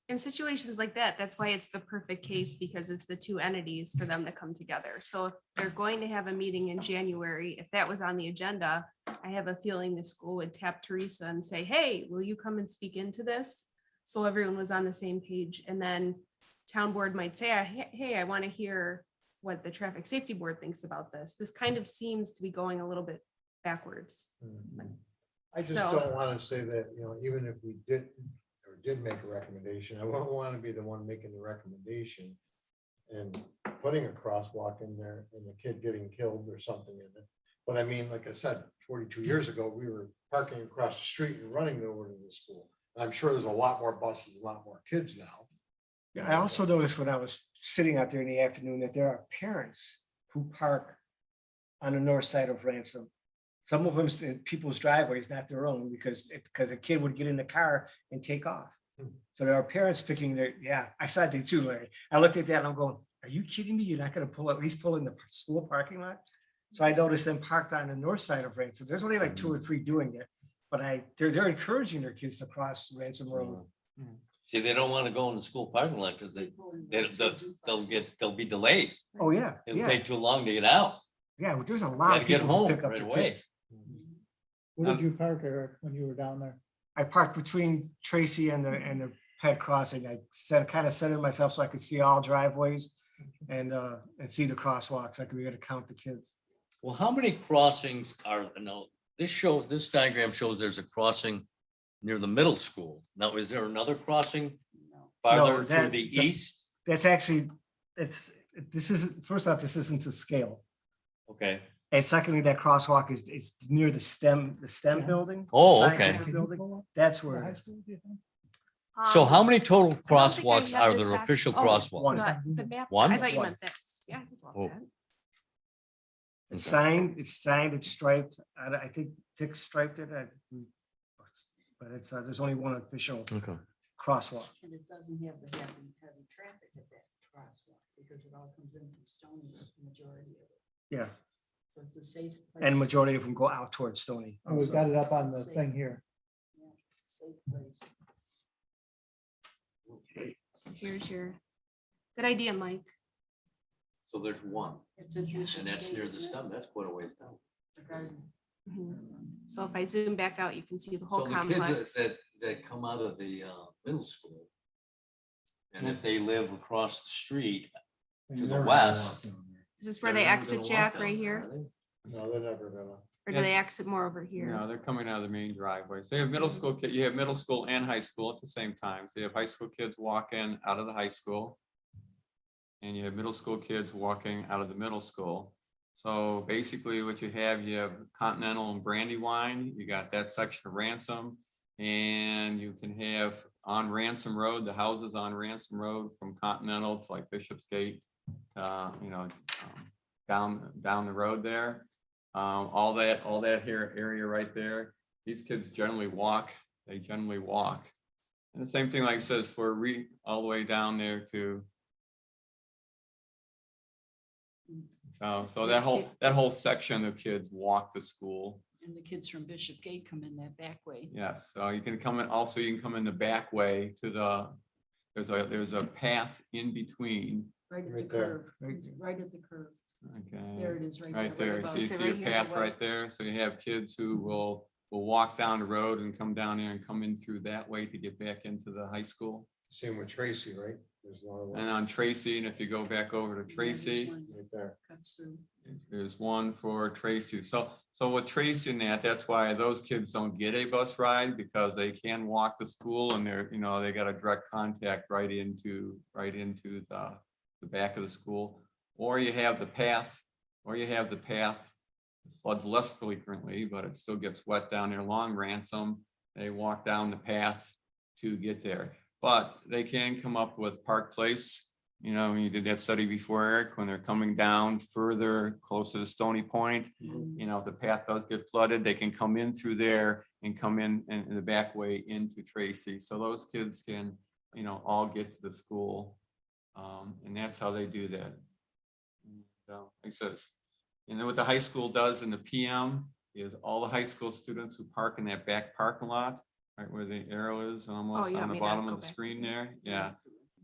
In situations like that, that's why it's the perfect case, because it's the two entities for them to come together. So if they're going to have a meeting in January, if that was on the agenda, I have a feeling the school would tap Teresa and say, hey, will you come and speak into this? So everyone was on the same page, and then town board might say, hey, I want to hear what the traffic safety board thinks about this. This kind of seems to be going a little bit backwards. I just So- don't want to say that, even if we did or did make a recommendation, I won't want to be the one making the recommendation and putting a crosswalk in there and the kid getting killed or something in it. But I mean, like I said, 42 years ago, we were parking across the street and running over to the school. I'm sure there's a lot more buses, a lot more kids now. Yeah, I also noticed when I was sitting out there in the afternoon that there are parents who park on the north side of Ransom. Some of them in people's driveways, not their own, because a kid would get in the car and take off. So there are parents picking I saw it too, Larry. I looked at that and I'm going, are you kidding me? You're not gonna pull up, he's pulling the school parking lot? So I noticed them parked on the north side of Ransom. There's only like 2 or 3 doing it, but they're encouraging their kids to cross Ransom Road. See, they don't want to go in the school parking lot because they'll be delayed. Oh, yeah, It'll yeah, take too long to get out. yeah, but there's a lot Gotta of get people who home pick up right their away. kids. Where did you park, Eric, when you were down there? I parked between Tracy and the pet crossing. I kind of centered myself so I could see all driveways and see the crosswalks. I could be able to count the kids. Well, how many crossings are, no, this diagram shows there's a crossing near the middle school. Now, is there another crossing farther to that- the that- east? That's actually, this isn't, first off, this isn't to scale. Okay, And secondly, that crosswalk is near the STEM Yeah. building. Oh, scientific okay. Can you building. pull up That's the where high it is. school, do you think? so how many total I don't think I crosswalks have are this there, doc- official oh, crosswalks? One. The map, One? I thought you One. meant this. Yeah. I love Oh. that. It's signed, it's striped. I think Dick striped it. But it's, there's only one official Okay. crosswalk. And it doesn't have the heavy traffic at that crosswalk because it all comes in from Stony, the majority of it. Yeah, So it's a safe. and place. majority of them go out towards Stony. Oh, we've also. got it up on the thing here. Yeah, it's a safe place. So here's your, good idea, Mike. So there's one, It's in Bishop's and that's Gate, near the isn't it? stem, that's quite a ways down. The garden. Mhm. So if I zoom back out, you can see the whole So the complex. kids that come out of the middle school, and if they live across the street, to the west. Is this where they they're never exit gonna walk Jack down right there, here? are they? No, they're never gonna. Or do they exit more over here? No, they're coming out of the main driveway. So you have middle school, you have middle school and high school at the same time. So you have high school kids walking out of the high school. And you have middle school kids walking out of the middle school. So basically what you have Continental and Brandywine, you got that section of Ransom. And you can have on Ransom Road, the houses on Ransom Road from Continental to like Bishop's Gate, down the road there. All that here area right there, these kids generally walk, they generally walk. And the same thing, like it says, for all the way down there to. So that whole section of kids walk to school. And the kids from Bishop Gate come in that back way. Yes, so you can come in, also you can come in the back way to there's a path in between. Right at the Right there. curve, right at the curve. Okay. There it is, right Right there. there, above. so you Say see right a here. path right there, so you have kids who will walk down the road and come down there and come in through that way to get back into the high school. Same with Tracy, right? There's another And one on Tracy, and if you go back over to Yeah, this Tracy, one right there. Cuts through. there's one for Tracy. So with Tracy and that's why those kids don't get a bus ride, because they can walk to school and they got a direct contact right into the back of the school. Or you have the path, it floods less frequently, but it still gets wet down there along Ransom. They walk down the path to get there, but they can come up with Park Place. You did that study before, Eric, when they're coming down further closer to Stony Point. If the path does get flooded, they can come in through there and come in the back way into Tracy. So those kids can, all get to the school. And that's how they do that. So, like I said, what the high school does in the PM, is all the high school students who park in that back parking lot, right where the arrow is almost you on want the me to bottom go of the back? screen there. Yeah,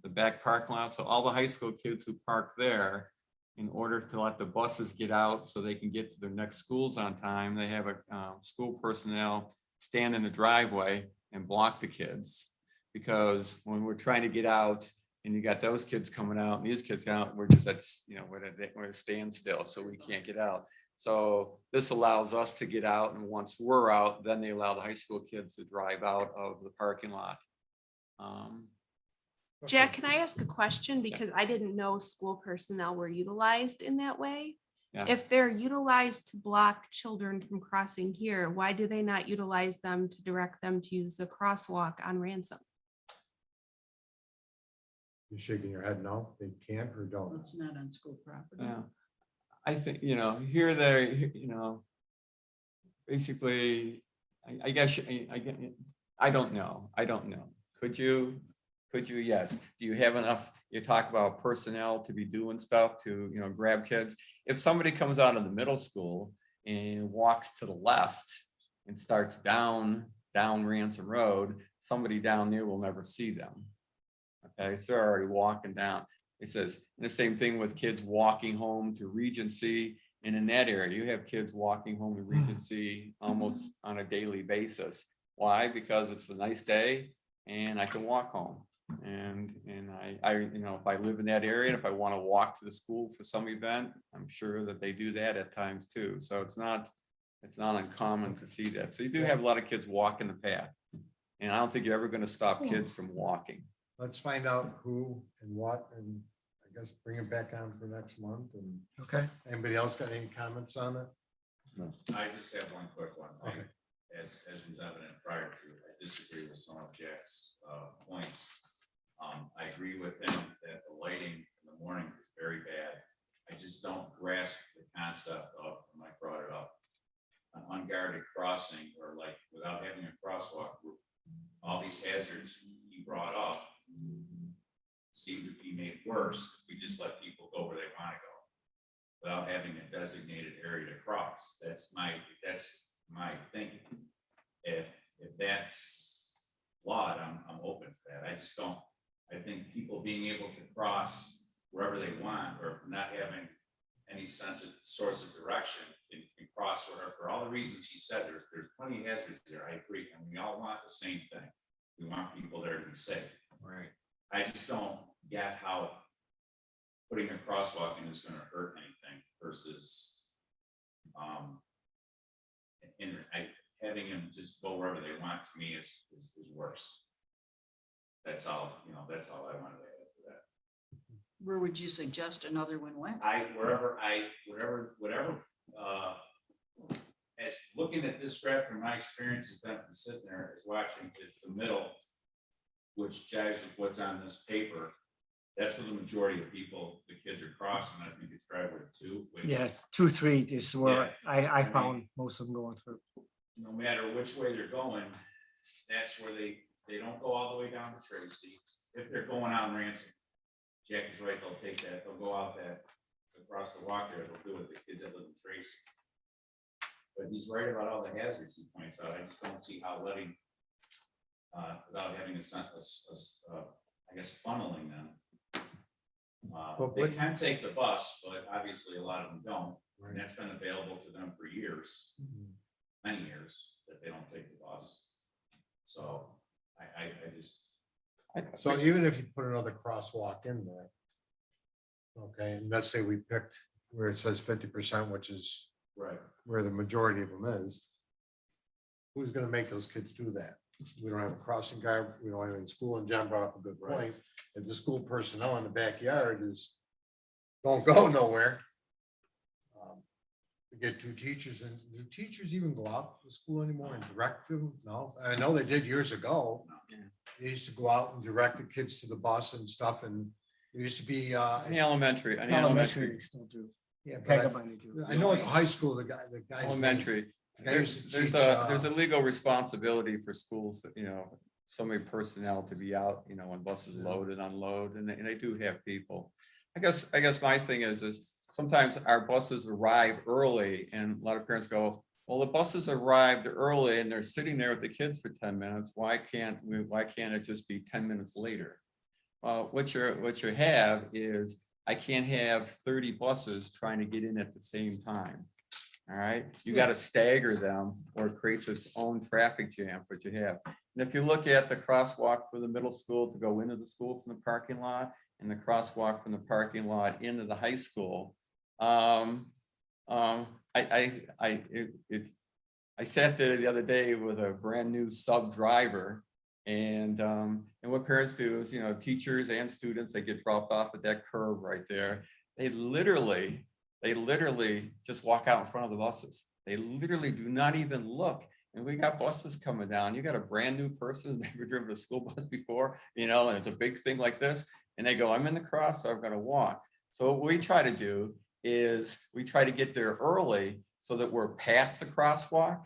the back parking lot. So all the high school kids who park there, in order to let the buses get out so they can get to their next schools on time, they have a school personnel stand in the driveway and block the kids. Because when we're trying to get out and you got those kids coming out and these kids out, we're just at, we're at a standstill, so we can't get out. So this allows us to get out, and once we're out, then they allow the high school kids to drive out of the parking lot. Jack, can I ask a question? Because I didn't know school personnel were utilized in that way. Yeah. If they're utilized to block children from crossing here, why do they not utilize them to direct them to use the crosswalk on Ransom? You're shaking your head no, they can't or don't. It's not on school property. Yeah, I think, here they, basically, I guess, I don't know. Could you? Yes. Do you have enough? You talk about personnel to be doing stuff to, grab kids. If somebody comes out of the middle school and walks to the left and starts down Ransom Road, somebody down there will never see them. Okay, so they're already walking down. It says, and the same thing with kids walking home to Regency. And in that area, you have kids walking home to Regency almost on a daily basis. Why? Because it's a nice day and I can walk home. And I if I live in that area, and if I want to walk to the school for some event, I'm sure that they do that at times too. So it's not uncommon to see that. So you do have a lot of kids walking the path. And I don't think you're ever going to stop kids from walking. Let's find out who and what, and I guess bring it back on for next month. And Okay. anybody else got any comments on it? I just have one quick one thing. Okay. As was evident prior to, I disagree with some of Jack's points. I agree with him that the lighting in the morning is very bad. I just don't grasp the concept of, Mike brought it up, an unguarded crossing, or like without having a crosswalk, all these hazards he brought up seem to be made worse. We just let people go where they want to go without having a designated area to cross. That's my thinking. If that's flawed, I'm open to that. I think people being able to cross wherever they want, or not having any sense of source of direction, can cross whatever, for all the reasons he said. There's plenty of hazards there. I agree, and we all want the same thing. We want people there to be safe. Right. I just don't get how putting a crosswalk in is going to hurt anything versus having them just go wherever they want, to me is worse. That's all, that's all I wanted to add to that. Where would you suggest another one went? Whatever, as looking at this graph from my experience has been from sitting there is watching, it's the middle, which jives with what's on this paper. That's where the majority of people, the kids are crossing. I think it's driveway 2. Yeah, 2, 3 is where Yeah. I found most of them going through. No matter which way they're going, that's where they don't go all the way down to Tracy. If they're going on Ransom, Jack is right, they'll take that, they'll go out that, across the walk there, they'll do it, the kids that live in Tracy. But he's right about all the hazards he points out. I just don't see how letting, without having a sense of, I guess, funneling them. They can take the bus, but obviously a lot of them don't. And that's been available to them for years, many years, that they don't take the bus. So I just. So even if you put another crosswalk in there, okay, and let's say we picked where it says 50%, which is Right. where the majority of them is, who's gonna make those kids do that? We don't have a crossing guard, we don't have any school, and John brought up a good point. If the school personnel in the backyard don't go nowhere. We get 2 teachers, and do teachers even go out to the school anymore and direct them? No, I know they did years ago. They used to go out and direct the kids to the bus and stuff, and it used to be, In the elementary, Elementary, they still do. Yeah, But I- Pegabine, they do. I know at the high school, the guys. elementary. the guy used to There's teach, a legal responsibility for schools, somebody personnel to be out, when buses load and unload, and they do have people. I guess my thing is sometimes our buses arrive early and a lot of parents go, well, the buses arrived early and they're sitting there with the kids for 10 minutes. Why can't it just be 10 minutes later? What you have is, I can't have 30 buses trying to get in at the same time. All right, you got to stagger them or it creates its own traffic jam, what you have. And if you look at the crosswalk for the middle school to go into the school from the parking lot and the crosswalk from the parking lot into the high school, I sat there the other day with a brand new sub driver, and what parents do is, teachers and students, they get dropped off at that curb right there. They literally just walk out in front of the buses. They literally do not even look. And we got buses coming down. You got a brand new person, never driven a school bus before, and it's a big thing like this. And they go, I'm in the cross, so I'm going to walk. So what we try to do is we try to get there early so that we're past the crosswalk.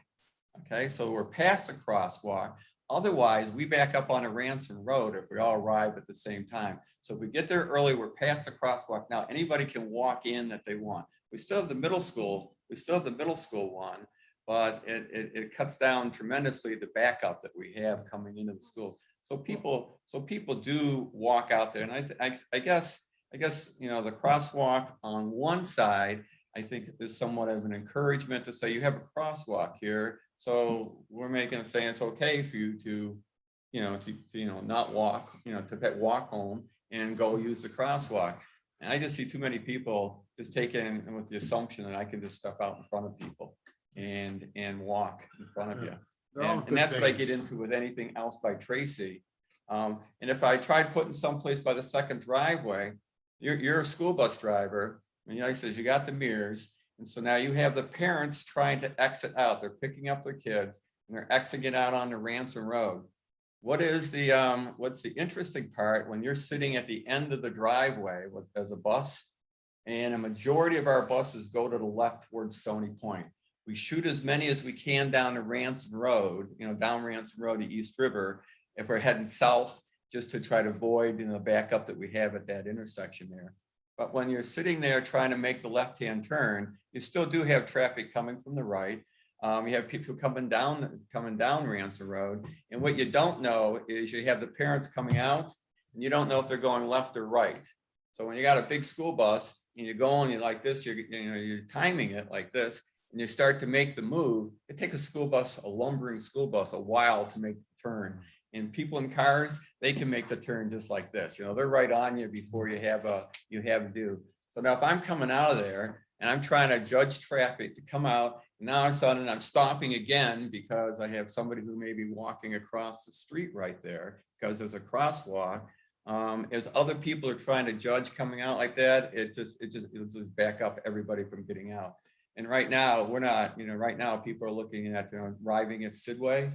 Okay, so we're past the crosswalk. Otherwise, we back up on a Ransom Road if we all arrive at the same time. So if we get there early, we're past the crosswalk. Now anybody can walk in that they want. We still have the middle school. We still have the middle school one, but it cuts down tremendously the backup that we have coming into the schools. So people do walk out there, and I guess the crosswalk on one side, I think there's somewhat of an encouragement to say you have a crosswalk here. So we're making it say it's okay for you to not walk, to walk home and go use the crosswalk. And I just see too many people just taking with the assumption that I can just step out in front of people and walk in front of you. And that's what I get into with anything else by Tracy. And if I tried putting someplace by the second driveway, you're a school bus driver, and he says you got the mirrors. And so now you have the parents trying to exit out. They're picking up their kids and they're exiting out on the Ransom Road. What's the interesting part when you're sitting at the end of the driveway as a bus, and a majority of our buses go to the left towards Stony Point. We shoot as many as we can down the Ransom Road, down Ransom Road to East River, if we're heading south, just to try to avoid the backup that we have at that intersection there. But when you're sitting there trying to make the left-hand turn, you still do have traffic coming from the right. You have people coming down Ransom Road. And what you don't know is you have the parents coming out and you don't know if they're going left or right. So when you got a big school bus and you're going, you're like this, you're timing it like this, and you start to make the move, it takes a lumbering school bus a while to make the turn. And people in cars, they can make the turn just like this. They're right on you before you have to do. So now if I'm coming out of there and I'm trying to judge traffic to come out, and now all of a sudden I'm stopping again because I have somebody who may be walking across the street right there because there's a crosswalk. As other people are trying to judge coming out like that, it'll just back up everybody from getting out. And right now we're not, right now people are looking at arriving at Sidway.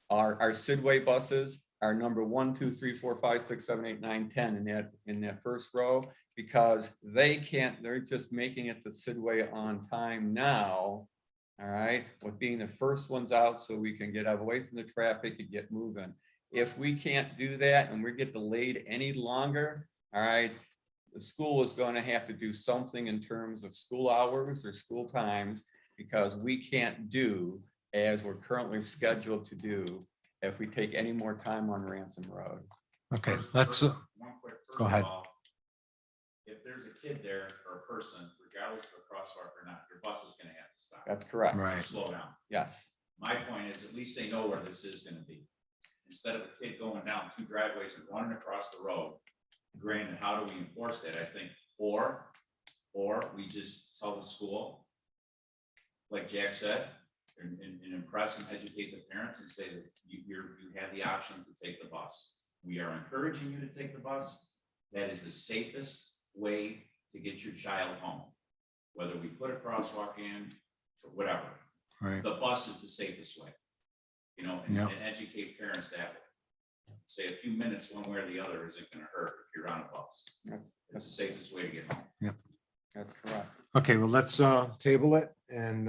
Our Sidway buses are number 1, 2, 3, 4, 5, 6, 7, 8, 9, 10 in that first row, because they're just making it to Sidway on time now. All right, with being the first ones out so we can get away from the traffic and get moving. If we can't do that and we get delayed any longer, all right, the school is going to have to do something in terms of school hours or school times, because we can't do as we're currently scheduled to do if we take any more time on Ransom Road. Okay, First, let's, one quick, go ahead. If there's a kid there or a person, regardless of a crosswalk or not, your bus is gonna have to stop. That's correct. Right. Slow down. Yes. My point is, at least they know where this is gonna be. Instead of a kid going down 2 driveways and running across the road. Granted, how do we enforce that? I think, or we just tell the school, like Jack said, and impress and educate the parents and say that you have the option to take the bus. We are encouraging you to take the bus. That is the safest way to get your child home. Whether we put a crosswalk in or whatever, Right. the bus is the safest way. And educate parents that way. Say a few minutes one way or the other isn't going to hurt if you're on a bus. It's the safest way to get home. That's correct. Okay, well, let's table it and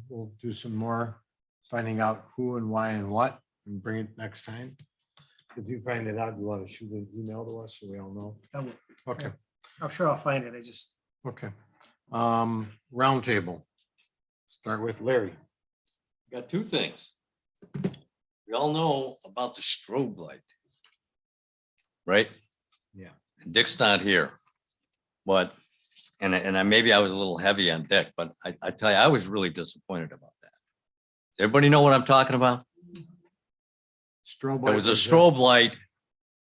we'll do some more finding out who and why and what and bring it next time. If you find it out, you want to shoot an email to us so we all know. I will. Okay, I'm sure I'll find it. okay. Roundtable. Start with Larry. Got two things. We all know about the strobe light. Right? Yeah. Dick's not here. But, maybe I was a little heavy on Dick, but I tell you, I was really disappointed about that. Does everybody know what I'm talking about? Strobe There was a light strobe light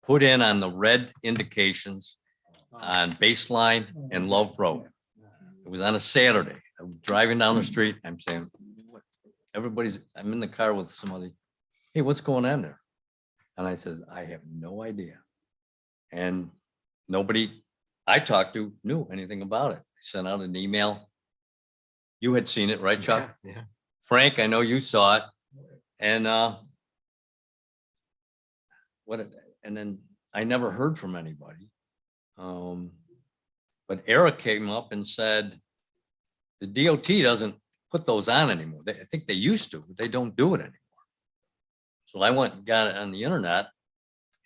put in on the red indications on Baseline and Love Road. It was on a Saturday. I'm driving down the street. I'm saying, "What?" I'm in the car with somebody. Hey, what's going on there? And I says, I have no idea. And nobody I talked to knew anything about it. I sent out an email. You had seen it, right, Chuck? Yeah. Frank, I know you saw it. And and then I never heard from anybody. But Eric came up and said, the DOT doesn't put those on anymore. I think they used to, but they don't do it anymore. So I went and got it on the internet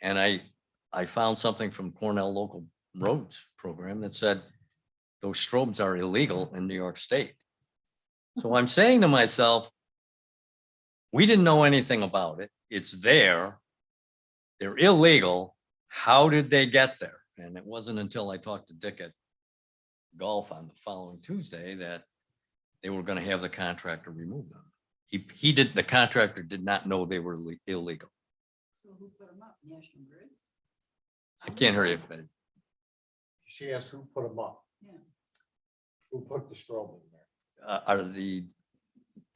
and I found something from Cornell Local Roads Program that said those strobes are illegal in New York State. So I'm saying to myself, we didn't know anything about it. It's there. They're illegal. How did they get there? And it wasn't until I talked to Dick at golf on the following Tuesday that they were going to have the contractor remove them. The contractor did not know they were illegal. So who put them up? National Grid? I can't hear you, but She asked who put them up. Yeah. Who put the strobe in there? are the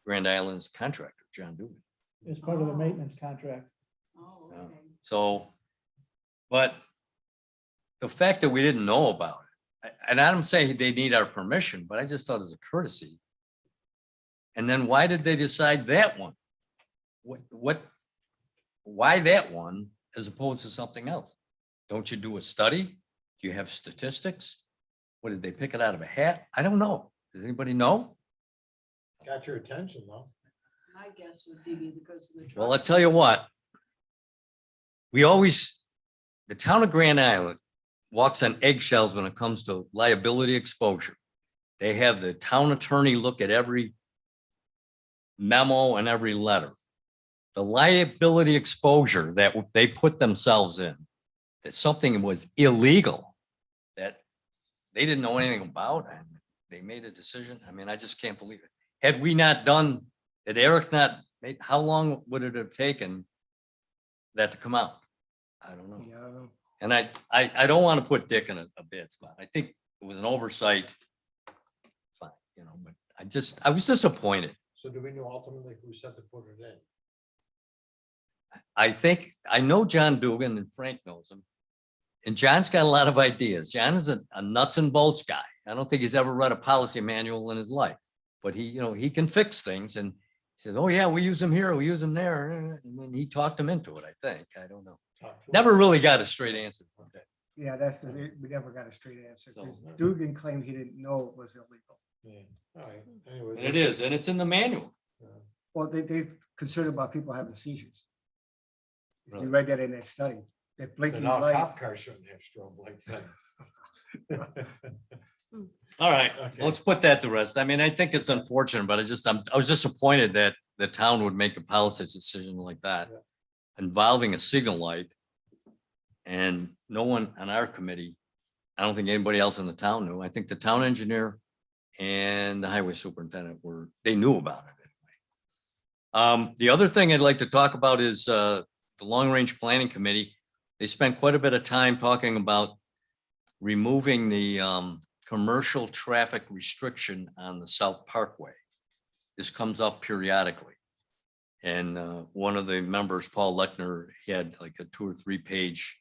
Grand Island's contractor, John Dugan. It's part of the maintenance contract. Oh, Yeah. okay. So, but the fact that we didn't know about it, and I don't say they need our permission, but I just thought as a courtesy. And then why did they decide that one? Why that one as opposed to something else? Don't you do a study? Do you have statistics? What, did they pick it out of a hat? I don't know. Does anybody know? Got your attention though. My guess would be because of the. Well, I'll trucks. tell you what. The town of Grand Island walks on eggshells when it comes to liability exposure. They have the town attorney look at every memo and every letter. The liability exposure that they put themselves in, that something was illegal, that they didn't know anything about, and they made a decision. I mean, I just can't believe it. Had we not done, had Eric not made, how long would it have taken that to come out? I don't know. Yeah, I don't know. And I don't want to put Dick in a bad spot. I think it was an oversight. Fine, but I was disappointed. So do we know ultimately who said to put it in? I know John Dugan and Frank knows him. And John's got a lot of ideas. John is a nuts and bolts guy. I don't think he's ever read a policy manual in his life, but he can fix things. And he said, oh yeah, we use them here, we use them there. And then he talked him into it, I think. I don't know. Never really got a straight answer. Okay. Yeah, we never got a straight answer. So- Because Dugan claimed he didn't know it was illegal. Yeah. All right. Anyway, And it is, and it's in the manual. Well, they're concerned about people having seizures. You Really? read that in that study. That Then blinking all light. cop cars shouldn't have strobe lights then. All right, Okay. let's put that to rest. I mean, I think it's unfortunate, but I was disappointed that the town would make a policy decision like that Yeah. involving a signal light. And no one on our committee, I don't think anybody else in the town knew. I think the town engineer and the highway superintendent they knew about it anyway. The other thing I'd like to talk about is the Long Range Planning Committee. They spent quite a bit of time talking about removing the commercial traffic restriction on the South Parkway. This comes up periodically. And one of the members, Paul Lechner, he had like a 2 or 3 page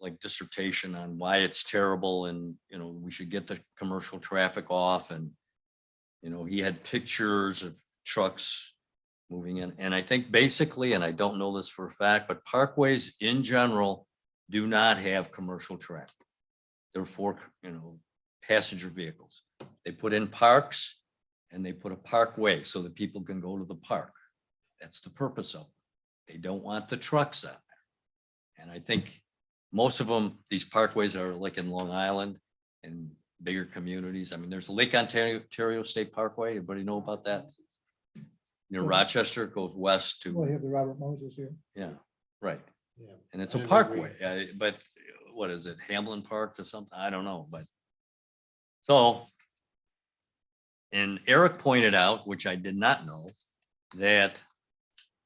like dissertation on why it's terrible and, we should get the commercial traffic off. And, he had pictures of trucks moving in. And I think basically, and I don't know this for a fact, but parkways in general do not have commercial traffic. They're for, passenger vehicles. They put in parks and they put a parkway so that people can go to the park. That's the purpose of it. They don't want the trucks out there. And I think most of them, these parkways are like in Long Island and bigger communities. I mean, there's the Lake Ontario State Parkway. Everybody know about that? Near Yeah. Rochester, it goes west Well, to, you have the Robert Moses here. yeah, right. Yeah. And it's a I agree. parkway, but what is it, Hamlin Park or something? I don't know, but. So. And Eric pointed out, which I did not know, that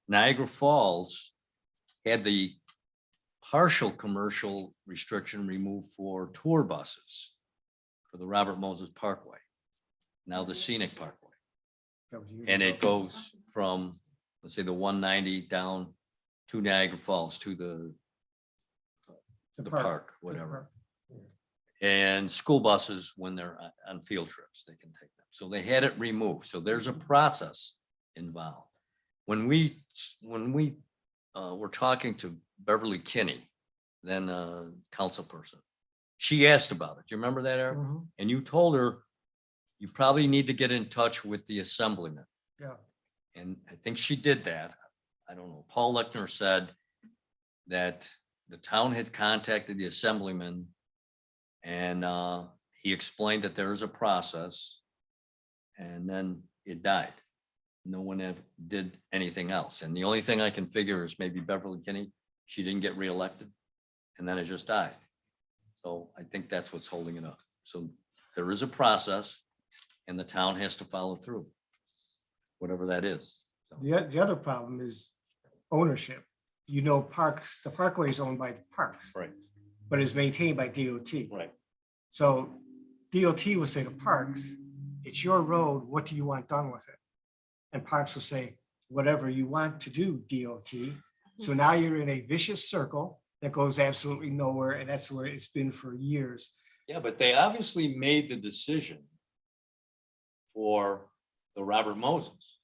Niagara Falls had the partial commercial restriction removed for tour buses for the Robert Moses Parkway, now the Scenic Parkway. That was years And ago. it goes from, let's say, the 190 down to Niagara Falls to the park, the whatever. park. And school buses, when they're on field trips, they can take them. So they had it removed. So there's a process involved. When we were talking to Beverly Kinney, then a council person, she asked about it. Do you remember that, Eric? Mhm. And you told her you probably need to get in touch with the assemblyman. Yeah. And I think she did that. I don't know. Paul Lechner said that the town had contacted the assemblyman and he explained that there is a process and then it died. No one ever did anything else. And the only thing I can figure is maybe Beverly Kinney, she didn't get reelected and then it just died. So I think that's what's holding it up. So there is a process and the town has to follow through, whatever that is. So, The other problem is ownership. You know, parks, the parkway is owned by the parks, right, but is maintained by DOT. right. So DOT will say to parks, it's your road, what do you want done with it? And parks will say, whatever you want to do, DOT. So now you're in a vicious circle that goes absolutely nowhere, and that's where it's been for years. Yeah, but they obviously made the decision for the Robert Moses.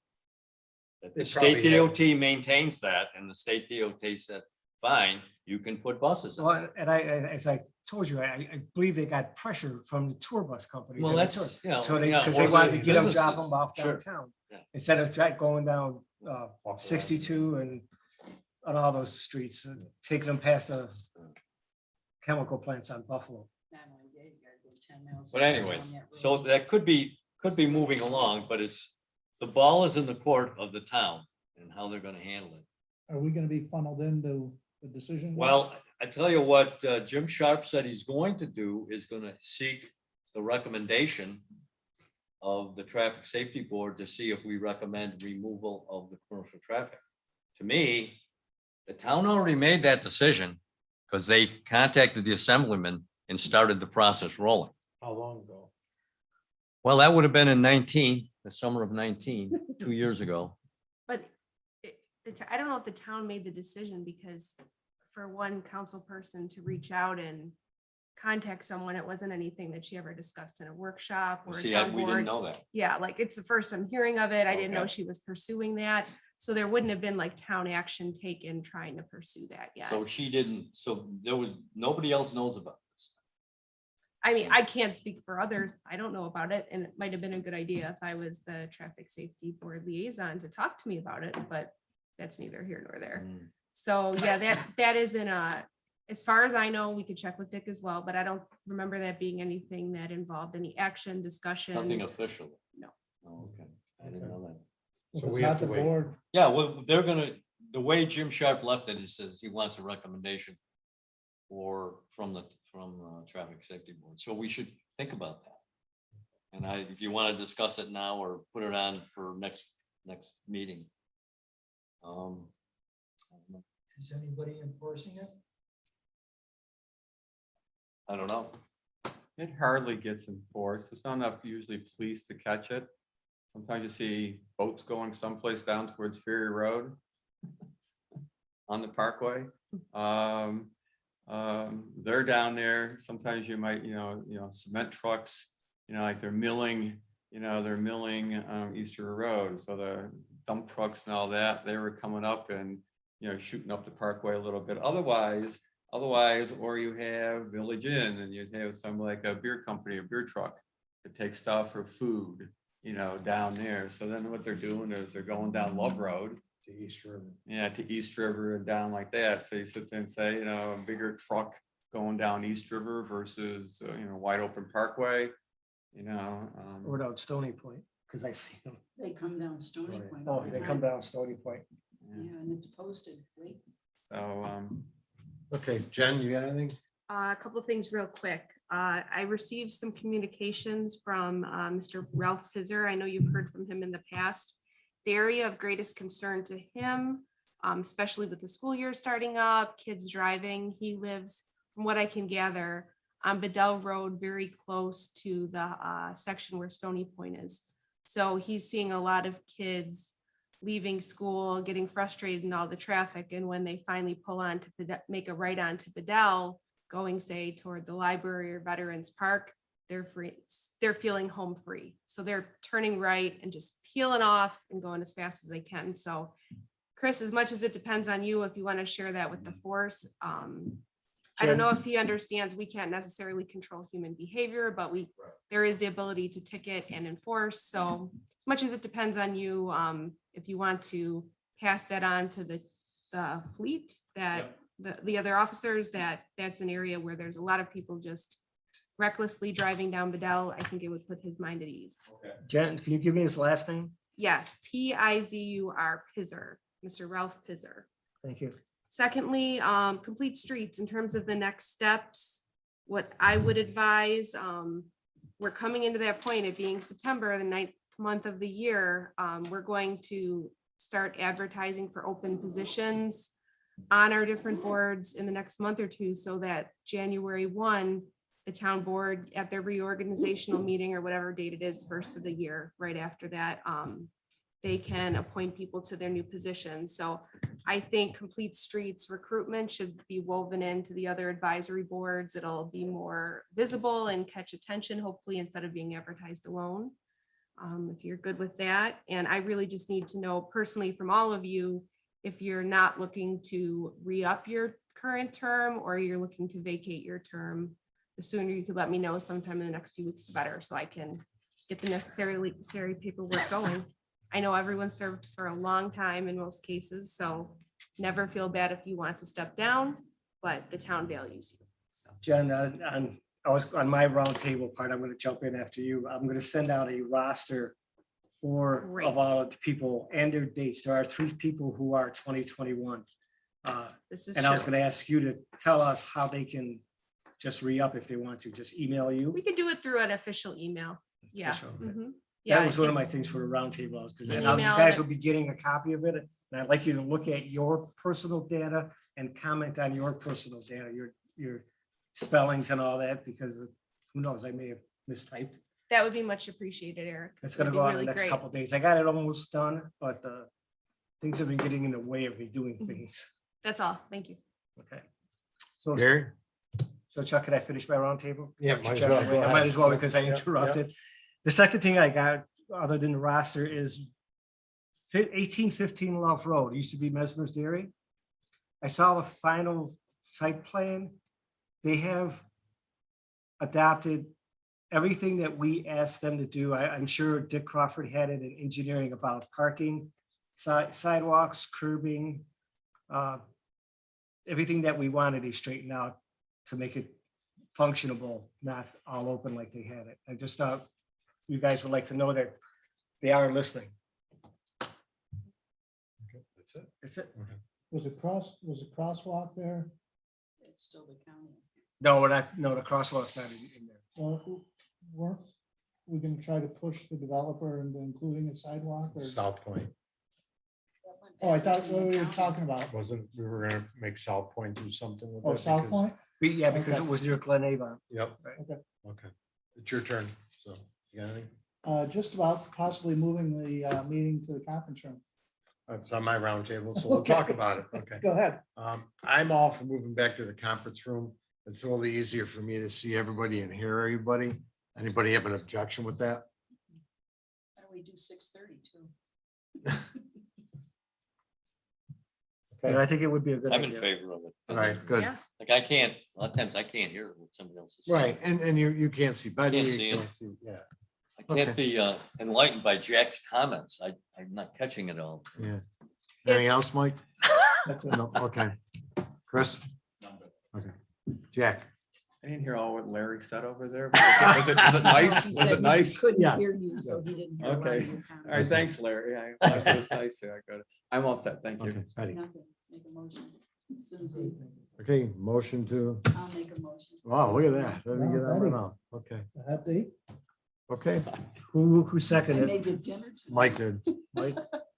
That the They state probably DOT maintains that and the state DOT said, fine, you can put buses. in." Well, and as I told you, I believe they got pressure from the tour bus companies. Well, and the that's, tour- you know, So they, yeah, because they or wanted the to get them, drop businesses. them off Sure. downtown. Yeah. Instead of going down Walk 62 and on all those streets, and taking them past the chemical plants on Buffalo. Not only that, you gotta go 10 miles But an hour anyways, on that so road. that could be moving along, but it's, the ball is in the court of the town and how they're gonna handle it. Are we gonna be funneled into the decision? Well, I tell you what, Jim Sharp said he's going to do is gonna seek the recommendation of the Traffic Safety Board to see if we recommend removal of the commercial traffic. To me, the town already made that decision because they contacted the assemblyman and started the process rolling. How long ago? Well, that would have been in 19, the summer of 19, 2 years ago. But I don't know if the town made the decision because for one council person to reach out and contact someone, it wasn't anything that she ever discussed in a workshop or a See, town we didn't board. know that. Yeah, like it's the first I'm hearing of it. I didn't know Okay. she was pursuing that. So there wouldn't have been like town action taken trying to pursue that yet. So she didn't, so there was, nobody else knows about this. I mean, I can't speak for others. I don't know about it, and it might have been a good idea if I was the traffic safety board liaison to talk to me about it, but that's neither here nor there. Mm. So yeah, that isn't as far as I know, we could check with Dick as well, but I don't remember that being anything that involved any action, discussion. Nothing official. No. Oh, okay. I didn't know that. If So it's we have not to the wait. board, Yeah, well, they're gonna, the way Jim Sharp left it, he says he wants a recommendation from Traffic Safety Board. So we should think about that. And if you want to discuss it now or put it on for next meeting. I don't know. Is anybody enforcing it? I don't know. It hardly gets enforced. It's not enough usually police to catch it. Sometimes you see boats going someplace down towards Ferry Road on the parkway. They're down there. Sometimes you might, cement trucks, like they're milling Easter Road. So the dump trucks and all that, they were coming up and, shooting up the parkway a little bit. Otherwise, or you have Village Inn and you have some like a beer company, a beer truck that takes stuff for food, down there. So then what they're doing is they're going down Love Road. To East River. Yeah, to East River and down like that. So you sit there and say, a bigger truck going down East River versus, wide open Parkway, Or down Stony Point, because I see them. They come down Stony Point. Oh, all the they come time. down Stony Point. Yeah, and it's posted. Wait. So, Okay, Jen, you got anything? A couple of things real quick. I received some communications from Mr. Ralph Fizzer. I know you've heard from him in the past. The area of greatest concern to him, especially with the school year starting up, kids driving, he lives, from what I can gather, on Bedell Road, very close to the section where Stony Point is. So he's seeing a lot of kids leaving school, getting frustrated in all the traffic. And when they finally pull on to make a right on to Bedell, going say toward the library or Veterans Park, they're feeling home free. So they're turning right and just peeling off and going as fast as they can. So Chris, as much as it depends on you, if you want to share that with the force, I don't know if he understands we can't necessarily control human behavior, but there is the ability to ticket and enforce. So as much as it depends on you, if you want to pass that on to the fleet, that the other officers, that's an area where there's a lot of people just recklessly driving down Bedell, I think it would put his mind at ease. Jen, can you give me his last name? Yes, Pizur, Pizzer, Mr. Ralph Pizzer. Thank you. Secondly, complete streets in terms of the next steps. What I would advise, we're coming into that point, it being September, the 9th month of the year. We're going to start advertising for open positions on our different boards in the next month or two, so that January 1, the town board at their reorganizational meeting or whatever date it is, first of the year, right after that, they can appoint people to their new positions. So I think complete streets recruitment should be woven into the other advisory boards. It'll be more visible and catch attention, hopefully, instead of being advertised alone. If you're good with that. And I really just need to know personally from all of you, if you're not looking to re-up your current term or you're looking to vacate your term, the sooner you could let me know sometime in the next few weeks, the better, so I can get the necessary paperwork going. I know everyone served for a long time in most cases, so never feel bad if you want to step down, but the town values you. So Jen, I was on my roundtable part. I'm going to jump in after you. I'm going to send out a roster Great. of all of the people and their dates. There are 3 people who are 2021. this is And I was true. going to ask you to tell us how they can just re-up if they want to, just email you. We could do it through an official email. Yeah. Official, okay. Mhm. That Yeah. was one of my things for the roundtable, because An you email guys that- will be getting a copy of it. And I'd like you to look at your personal data and comment on your personal data, your spellings and all that, because who knows, I may have mistyped. That would be much appreciated, Eric. It's gonna That'd go be on the really next great. couple of days. I got it almost done, but things have been getting in the way of me doing Mhm. things. That's all. Thank you. Okay. So Gary? Chuck, can I finish my roundtable? Yeah, Dr. might as Jeff, well. Go I might ahead. as well, because I Yep, yep. interrupted. The second thing I got, other than the roster, is 1815 Love Road. It used to be Mesmer's Dairy. I saw the final site plan. They have adopted everything that we asked them to do. I'm sure Dick Crawford had it in engineering about parking, sidewalks, curbing, everything that we wanted, they straightened out to make it functionable, not all open like they had it. I just thought you guys would like to know that they are listening. That's it. That's it. Was a crosswalk there? It's still the county. No, we're not, no, the crosswalk's not in there. Well, weren't we gonna try to push the developer into including a sidewalk or? South Point, Oh, I thought what we were talking about. wasn't, we were gonna make South Point do something with Oh, that South because- Point? Yeah, because it Okay. was near Glen Avon. Yep. Right. Okay. Okay, it's your turn, so, you got anything? Just about possibly moving the meeting to the conference room. It's on my roundtable, so we'll talk Okay. about it, okay. Go ahead. I'm all for moving back to the conference room. It's a little easier for me to see everybody and hear everybody. Anybody have an objection with that? Why don't we do 6:30 too? And I think it would be a good I'm in idea. favor of it. All right, good. Yeah. Like I can't, a lot of times I can't hear what somebody else is saying. Right, and you can't see Betty. Can't you see 'em. can't see- Yeah, I can't Okay. be enlightened by Jack's comments. I'm not catching it all. yeah. Anything else, Mike? That's it. No, okay. Chris? Okay. Jack. I didn't hear all what Larry said over there. but Was it nice? He Was said it he nice? Couldn't Yes. hear you, so he didn't. hear a lot of Okay. your All right, comments. thanks, Larry. I thought it was nice too. I got it. I'm all set. Thank you. Okay, Betty. Nothing. Make a motion. Susie, Okay, motion to, I'll make a motion. wow, look at that. Let me Wow, get on my Betty. mouth. Okay, That date? okay. Who I seconded? may get dinner. tonight. Mike did. Mike?